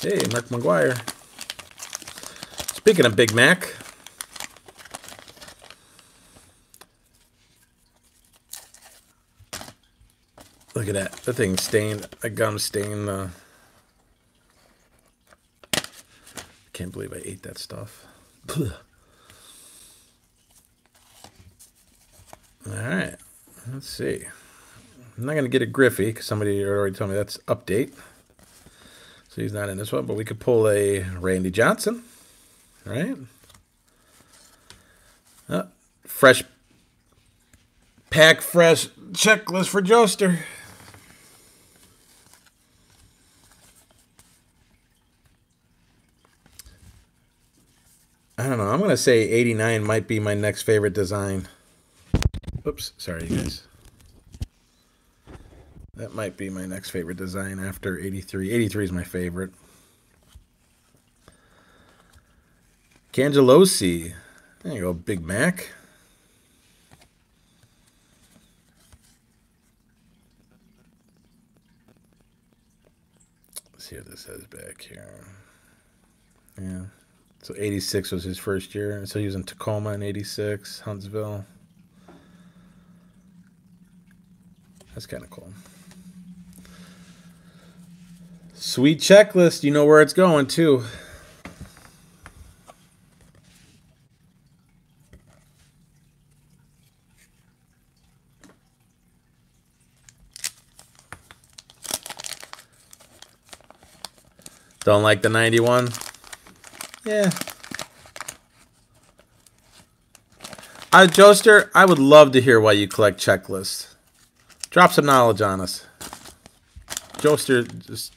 Hey, Mark McGuire. Speaking of Big Mac. Look at that. That thing's stained. That gum stained. Can't believe I ate that stuff. All right, let's see. I'm not gonna get a Griffey because somebody already told me that's update, so he's not in this one. But we could pull a Randy Johnson, right? Fresh pack, fresh checklist for Joester. I don't know. I'm going to say 89 might be my next favorite design. Oops. Sorry, you guys. That might be my next favorite design after 83. 83 is my favorite. Cangelosi. There you go, Big Mac. Let's see what this says back here. Yeah. So 86 was his first year. So he was in Tacoma in 86, Huntsville. That's kind of cool. Sweet checklist. You know where it's going, too. Don't like the 91? Yeah. Joester, I would love to hear why you collect checklists. Drop some knowledge on us. Joester, just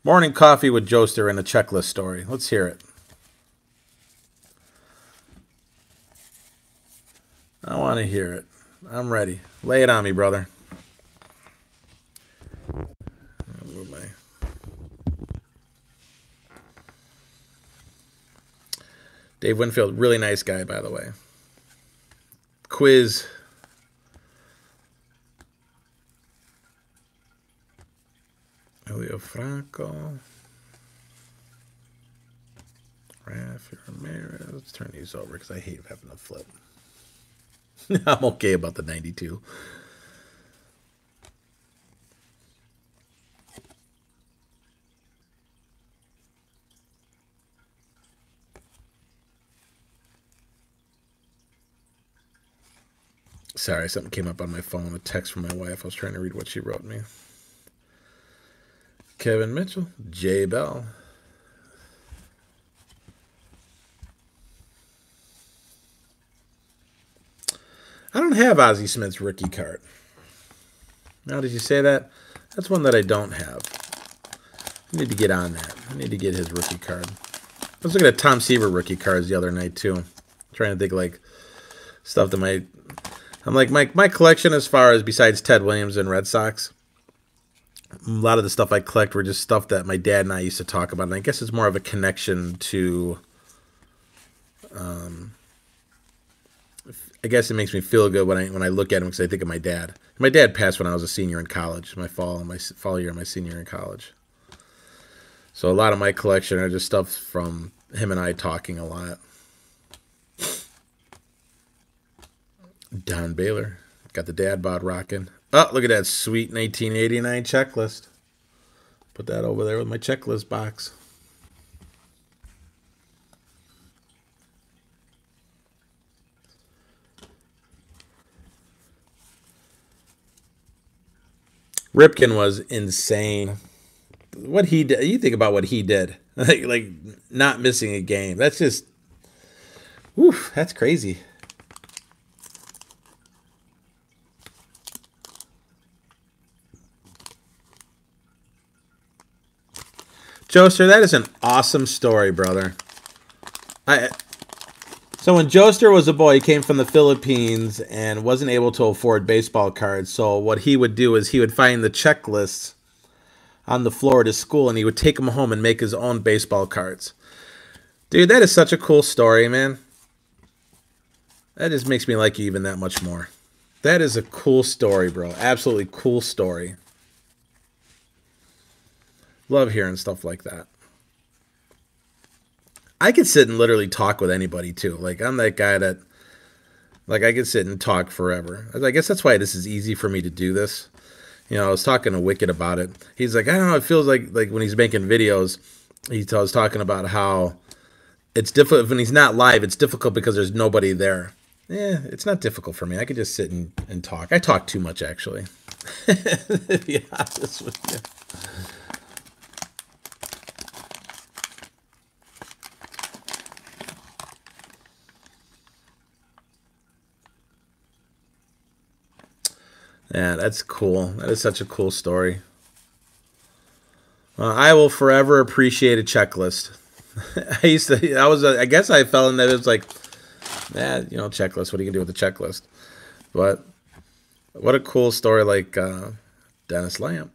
morning coffee with Joester and a checklist story. Let's hear it. I want to hear it. I'm ready. Lay it on me, brother. Move my... Dave Winfield, really nice guy, by the way. Quiz. Elio Franco. Rafi Ramirez. Let's turn these over because I hate having to flip. I'm okay about the 92. Sorry, something came up on my phone, a text from my wife. I was trying to read what she wrote me. Kevin Mitchell, Jay Bell. I don't have Ozzie Smith's rookie card. Now, did you say that? That's one that I don't have. I need to get on that. I need to get his rookie card. I was looking at Tom Seaver rookie cards the other night, too. Trying to think, like, stuff that might... I'm like, my collection as far as besides Ted Williams and Red Sox, a lot of the stuff I collect were just stuff that my dad and I used to talk about. And I guess it's more of a connection to... I guess it makes me feel good when I look at him because I think of my dad. My dad passed when I was a senior in college, my fall year of my senior year in college. So a lot of my collection are just stuff from him and I talking a lot. Don Baylor. Got the dad bod rocking. Oh, look at that sweet 1989 checklist. Put that over there with my checklist box. Ripken was insane. What he did, you think about what he did. Like not missing a game. That's just, woof, that's crazy. Joester, that is an awesome story, brother. So when Joester was a boy, he came from the Philippines and wasn't able to afford baseball cards. So what he would do is he would find the checklists on the floor at his school, and he would take them home and make his own baseball cards. Dude, that is such a cool story, man. That just makes me like you even that much more. That is a cool story, bro. Absolutely cool story. Love hearing stuff like that. I could sit and literally talk with anybody, too. Like, I'm that guy that, like, I could sit and talk forever. I guess that's why this is easy for me to do this. You know, I was talking to Wicked about it. He's like, I don't know, it feels like when he's making videos, he was talking about how it's difficult. When he's not live, it's difficult because there's nobody there. Yeah, it's not difficult for me. I could just sit and talk. I talk too much, actually. To be honest with you. Yeah, that's cool. That is such a cool story. I will forever appreciate a checklist. I guess I fell in that. It's like, you know, checklist. What are you gonna do with the checklist? But what a cool story, like Dennis Lamb.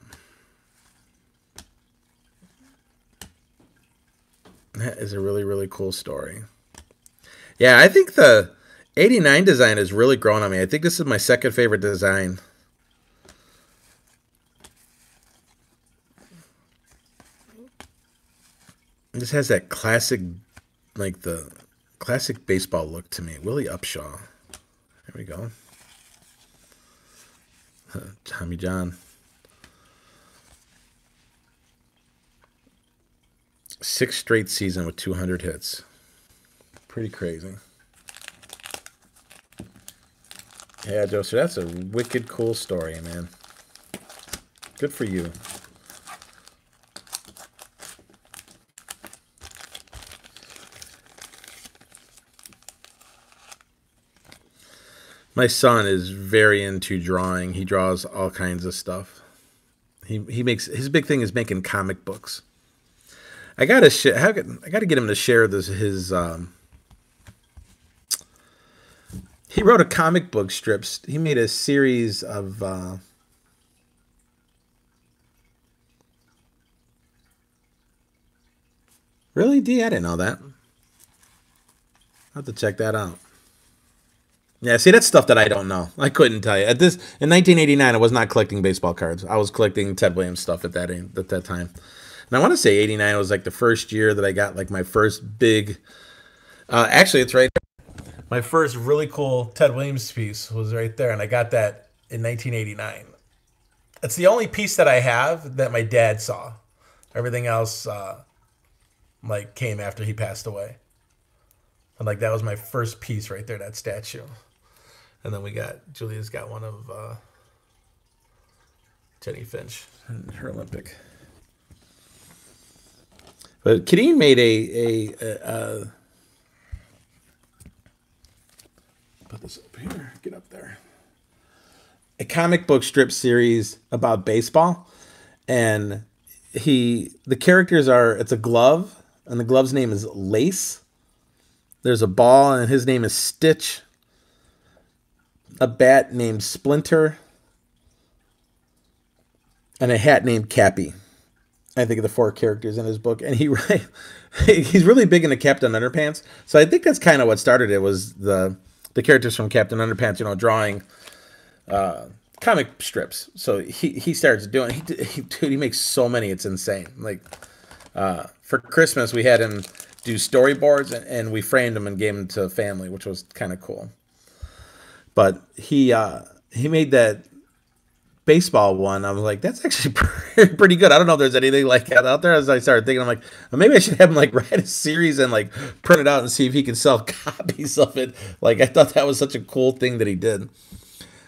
That is a really, really cool story. Yeah, I think the 89 design has really grown on me. I think this is my second favorite design. This has that classic, like the classic baseball look to me. Willie Upshaw. There we go. Tommy John. 6th straight season with 200 hits. Pretty crazy. Yeah, Joseph, that's a wicked cool story, man. Good for you. My son is very into drawing. He draws all kinds of stuff. He makes his big thing is making comic books. I gotta get him to share this. He wrote a comic book strips. He made a series of. Really, D? I didn't know that. I'll have to check that out. Yeah, see, that's stuff that I don't know. I couldn't tell you. In 1989, I was not collecting baseball cards. I was collecting Ted Williams stuff at that time. And I want to say 89 was like the first year that I got like my first big. Actually, it's right there. My first really cool Ted Williams piece was right there, and I got that in 1989. It's the only piece that I have that my dad saw. Everything else, like, came after he passed away. And like that was my first piece right there, that statue. And then Julia's got one of Jenny Finch and her Olympic. But Kadeen made put this up here, get up there. A comic book strip series about baseball, and the characters it's a glove, and the glove's name is Lace. There's a ball, and his name is Stitch. A bat named Splinter. And a hat named Cappy. I think of the 4 characters in his book. And he's really big into Captain Underpants. So I think that's kind of what started it, was the characters from Captain Underpants, drawing comic strips. So he starts doing, he makes so many, it's insane. Like, for Christmas, we had him do storyboards, and we framed them and gave them to family, which was kind of cool. But he made that baseball one. I was like, that's actually pretty good. I don't know if there's anything like that out there. As I started thinking, I'm like, well, maybe I should have him like write a series and like print it out and see if he can sell copies of it. Like, I thought that was such a cool thing that he did.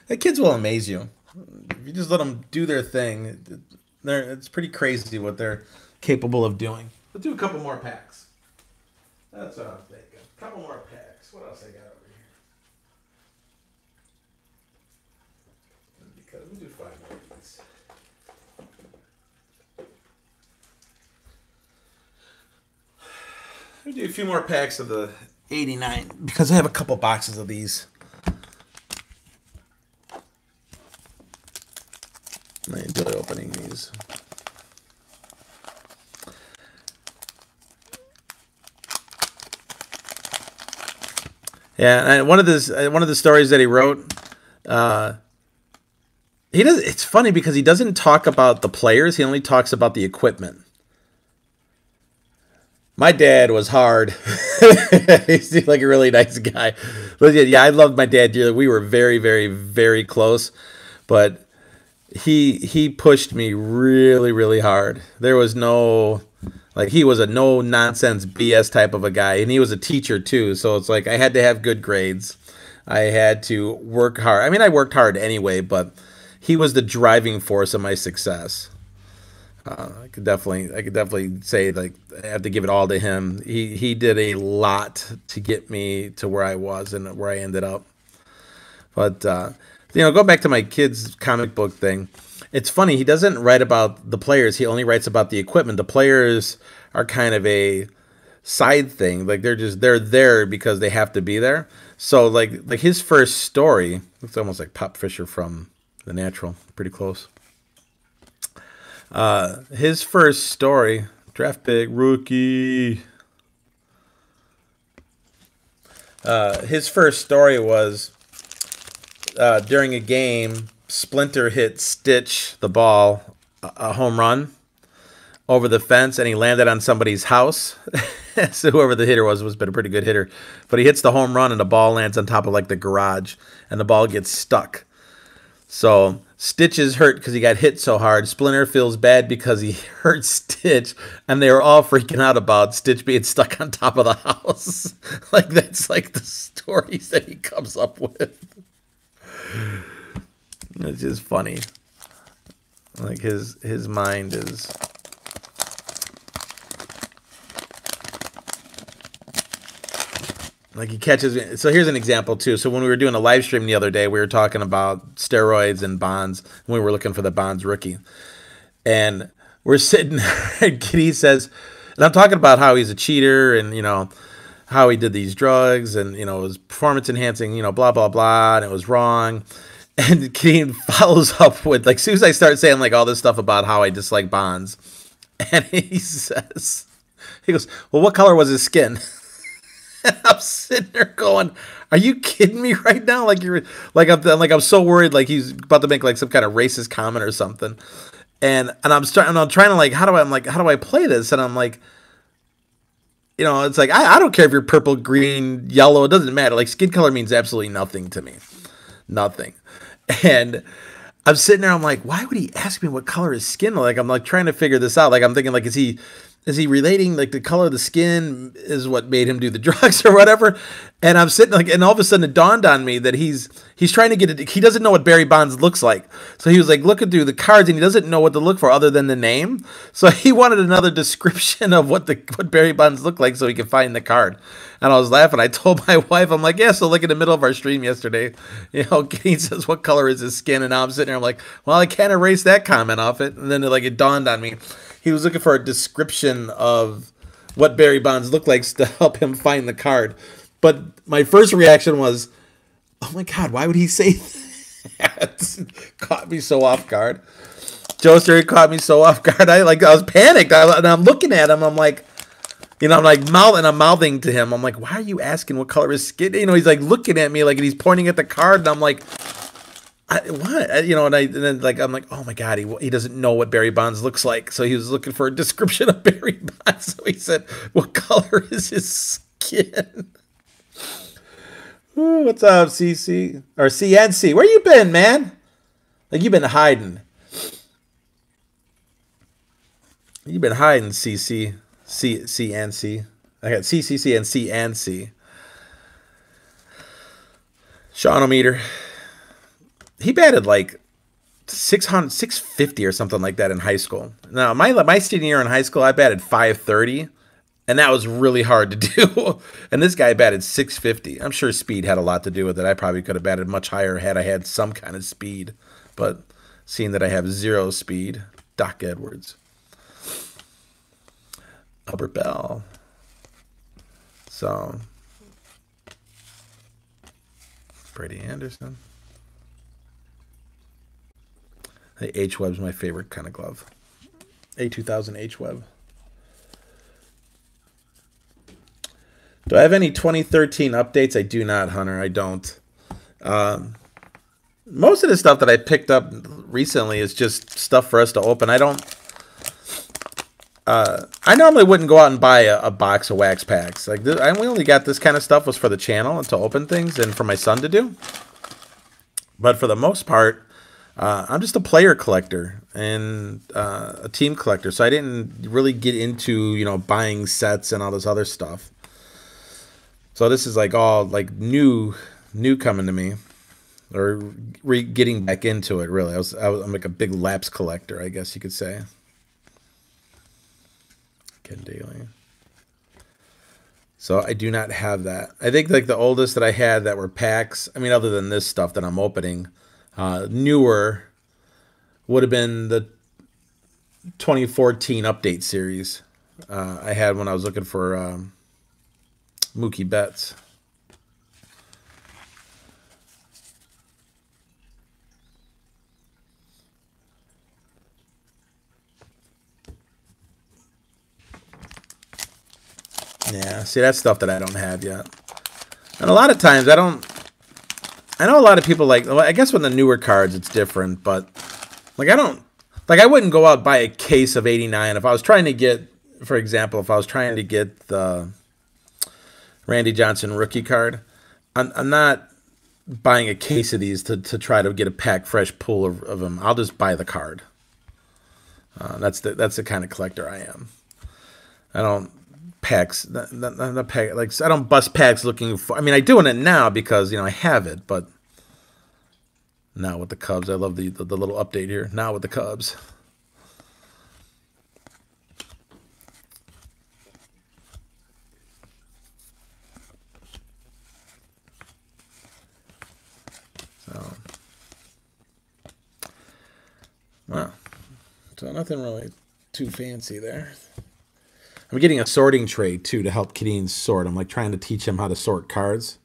The kids will amaze you if you just let them do their thing. It's pretty crazy what they're capable of doing. Let's do a couple more packs. That's what I'm thinking. A couple more packs. What else I got over here? Because we'll do 5 more of these. We'll do a few more packs of the 89 because I have a couple boxes of these. I enjoy opening these. Yeah, and one of the stories that he wrote, it's funny because he doesn't talk about the players. He only talks about the equipment. My dad was hard. He seemed like a really nice guy. But yeah, I loved my dad dearly. We were very, very, very close. But he pushed me really, really hard. There was no... Like, he was a no-nonsense BS type of a guy, and he was a teacher, too, so it's like I had to have good grades. I had to work hard. I mean, I worked hard anyway, but he was the driving force of my success. I could definitely say, like, I have to give it all to him. He did a lot to get me to where I was and where I ended up. But, go back to my kids' comic book thing. It's funny, he doesn't write about the players. He only writes about the equipment. The players are kind of a side thing. Like, they're there because they have to be there. So like his first story, it's almost like Pop Fisher from The Natural. Pretty close. His first story, draft pick, rookie. His first story was during a game, Splinter hit Stitch, the ball, a home run over the fence, and he landed on somebody's house. So whoever the hitter was been a pretty good hitter. But he hits the home run, and the ball lands on top of, like, the garage, and the ball gets stuck. So Stitch is hurt because he got hit so hard. Splinter feels bad because he hurt Stitch, and they were all freaking out about Stitch being stuck on top of the house. Like, that's, like, the stories that he comes up with. It's just funny. Like, his mind is... Like he catches me. So here's an example too. So when we were doing a live stream the other day, we were talking about steroids and Bonds when we were looking for the Bonds rookie. And we're sitting there and Kitty says, and I'm talking about how he's a cheater and, how he did these drugs and, it was performance enhancing, blah, blah, blah. And it was wrong. And Kitty follows up with, like, as soon as I start saying, like, all this stuff about how I dislike Bonds, and he goes, well, what color was his skin? And I'm sitting there going, "Are you kidding me right now? Like I'm so worried, like he's about to make like some kind of racist comment or something." And I'm trying to like, how do I play this? And I'm like, it's like I don't care if you're purple, green, yellow, it doesn't matter. Like skin color means absolutely nothing to me, nothing. And I'm sitting there, I'm like, why would he ask me what color his skin? Like I'm like trying to figure this out. Like I'm thinking, like, is he relating like the color of the skin is what made him do the drugs or whatever? And I'm sitting like, and all of a sudden it dawned on me that he's trying to get it. He doesn't know what Barry Bonds looks like. So he was like looking through the cards and he doesn't know what to look for other than the name. So he wanted another description of what Barry Bonds looked like so he could find the card. And I was laughing. I told my wife, I'm like, yeah, so like in the middle of our stream yesterday, he says, what color is his skin? And now I'm sitting there, I'm like, well, I can't erase that comment off it. And then it dawned on me. He was looking for a description of what Barry Bonds looked like to help him find the card. But my first reaction was, oh my God, why would he say that? Caught me so off guard. Joe Story caught me so off guard. I was panicked. And I'm looking at him. I'm like, I'm like mouthing to him. I'm like, why are you asking what color his skin? He's like looking at me like, and he's pointing at the card. And I'm like, what? And then like I'm like, oh my God, he doesn't know what Barry Bonds looks like. So he was looking for a description of Barry Bonds. So he said, what color is his skin? Ooh, what's up, CC or CNC? Where you been, man? Like you've been hiding. You've been hiding, CC, CNC. I got CCC and CNC. Seanometer. He batted like 650 or something like that in high school. Now, my senior year in high school, I batted 530, and that was really hard to do. And this guy batted 650. I'm sure speed had a lot to do with it. I probably could have batted much higher had I had some kind of speed. But seeing that I have 0 speed, Doc Edwards. Albert Bell. So, Brady Anderson. The H-Web's my favorite kind of glove. A2000 H-Web. Do I have any 2013 updates? I do not, Hunter. I don't. Most of the stuff that I picked up recently is just stuff for us to open. I normally wouldn't go out and buy a box of wax packs. Like we only got this kind of stuff was for the channel and to open things and for my son to do. But for the most part, I'm just a player collector and a team collector. So I didn't really get into, buying sets and all this other stuff. So this is like all like new coming to me, or getting back into it. Really, I'm like a big lapse collector, I guess you could say. Ken Daly. So I do not have that. I think like the oldest that I had that were packs. I mean, other than this stuff that I'm opening, newer would have been the 2014 update series. I had when I was looking for Mookie Betts. Yeah, see, that's stuff that I don't have yet. And a lot of times I know a lot of people like, well, I guess with the newer cards it's different, but like I wouldn't go out and buy a case of 89 if I was trying to get, for example, if I was trying to get the Randy Johnson rookie card. I'm not buying a case of these to try to get a pack fresh pull of them. I'll just buy the card. That's the kind of collector I am. I don't packs, not pack, like I don't bust packs looking for. I mean, I'm doing it now because I have it, but now with the Cubs, I love the little update here. Now with the Cubs. Wow. So nothing really too fancy there. I'm getting a sorting tray too to help Kadeen sort. I'm like trying to teach him how to sort cards,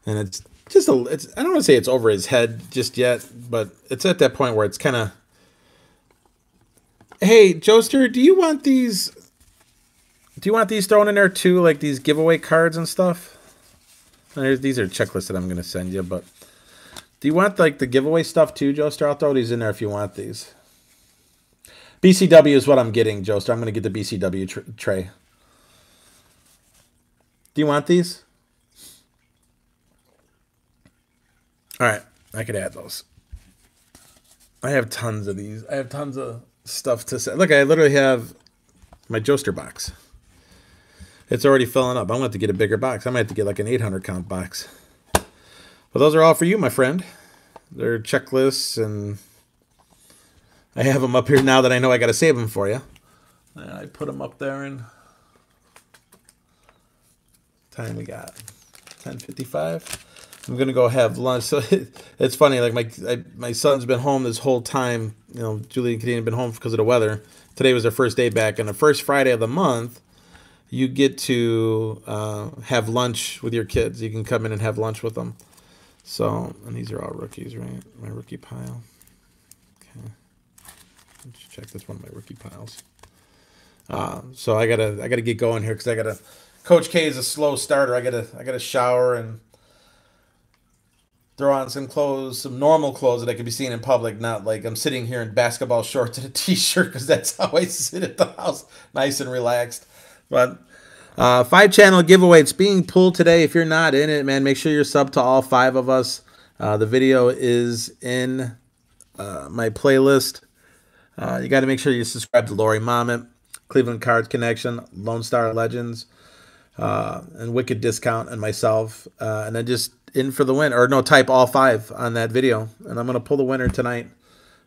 and it's just I don't want to say it's over his head just yet, but it's at that point where it's kind of. Hey, Joester, do you want these? Do you want these thrown in there too, like these giveaway cards and stuff? These are checklists that I'm going to send you, but do you want like the giveaway stuff too, Joester? I'll throw these in there if you want these. BCW is what I'm getting, Joester. I'm going to get the BCW tray. Do you want these? All right, I could add those. I have tons of these. I have tons of stuff to say. Look, I literally have my Joester box. It's already filling up. I'm going to have to get a bigger box. I might have to get like an 800 count box. But those are all for you, my friend. They're checklists, and I have them up here now that I know I got to save them for you. I put them up there, and time we got 10:55. I'm gonna go have lunch. So it's funny. Like my son's been home this whole time. You know, Julie and Kadeen have been home because of the weather. Today was their first day back, and the first Friday of the month, you get to have lunch with your kids. You can come in and have lunch with them. So, and these are all rookies, right? My rookie pile. Okay, let's check this one of my rookie piles. So I gotta get going here because Coach K is a slow starter. I gotta shower and throw on some clothes, some normal clothes that I could be seen in public, not like I'm sitting here in basketball shorts and a t-shirt, because that's how I sit at the house, nice and relaxed. But 5-channel giveaway, it's being pulled today. If you're not in it, man, make sure you're subbed to all 5 of us. The video is in my playlist. You got to make sure you subscribe to Lori Mamet, Cleveland Cards Connection, Lone Star Legends, and Wicked Discount, and myself. And then just in for the win, or no, type all 5 on that video, and I'm going to pull the winner tonight.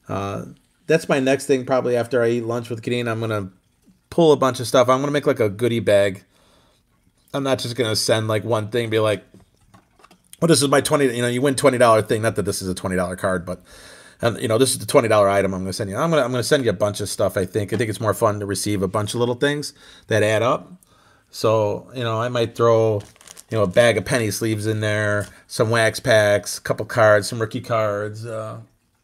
That's my next thing, probably after I eat lunch with Kadeen. I'm going to pull a bunch of stuff. I'm going to make like a goodie bag. I'm not just going to send like one thing, be like, well, this is my 20, you know, you win $20 thing. Not that this is a $20 card, but you know, this is the $20 item I'm going to send you. I'm going to send you a bunch of stuff. I think it's more fun to receive a bunch of little things that add up. So, you know, I might throw, you know, a bag of penny sleeves in there, some wax packs, a couple cards, some rookie cards, you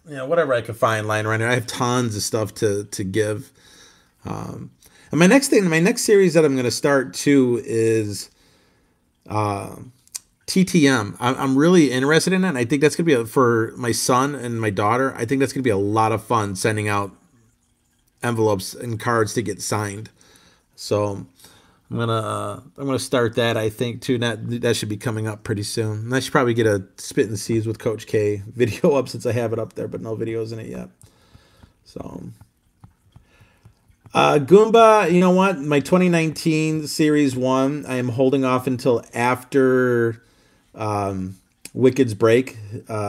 know, whatever I could find lying around here. I have tons of stuff to give. And my next series that I'm going to start too is TTM. I'm really interested in it. And I think that's going to be for my son and my daughter. I think that's going to be a lot of fun sending out envelopes and cards to get signed. So I'm gonna start that, I think, too. That should be coming up pretty soon. And I should probably get a Spit and Seas with Coach K video up, since I have it up there, but no videos in it yet. So Goomba, you know what? My 2019 Series 1, I am holding off until after Wicked's break,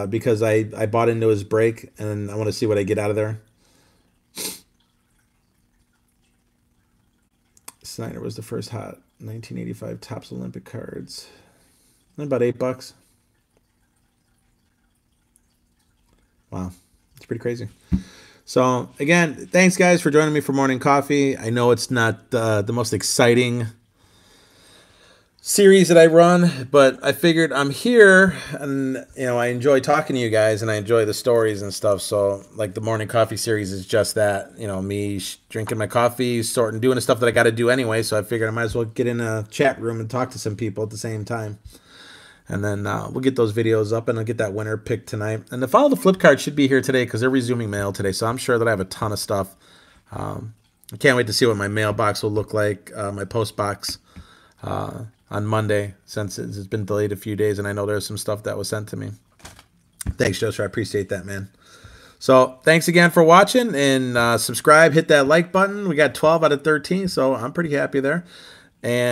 because I bought into his break, and I want to see what I get out of there. Snyder was the first hot 1985 Topps Olympic cards. About $8. Wow, it's pretty crazy. So again, thanks guys for joining me for morning coffee. I know it's not the most exciting series that I run, but I figured I'm here, and you know, I enjoy talking to you guys, and I enjoy the stories and stuff. So like the morning coffee series is just that, you know, me drinking my coffee, sorting, doing the stuff that I got to do anyway. So I figured I might as well get in a chat room and talk to some people at the same time. And then we'll get those videos up, and I'll get that winner picked tonight. And the Follow the Flip card should be here today, because they're resuming mail today. So I'm sure that I have a ton of stuff. I can't wait to see what my mailbox will look like, my post box on Monday, since it's been delayed a few days, and I know there's some stuff that was sent to me. Thanks, Joshua. I appreciate that, man. So thanks again for watching, and subscribe, hit that like button. We got 12 out of 13, so I'm pretty happy there. And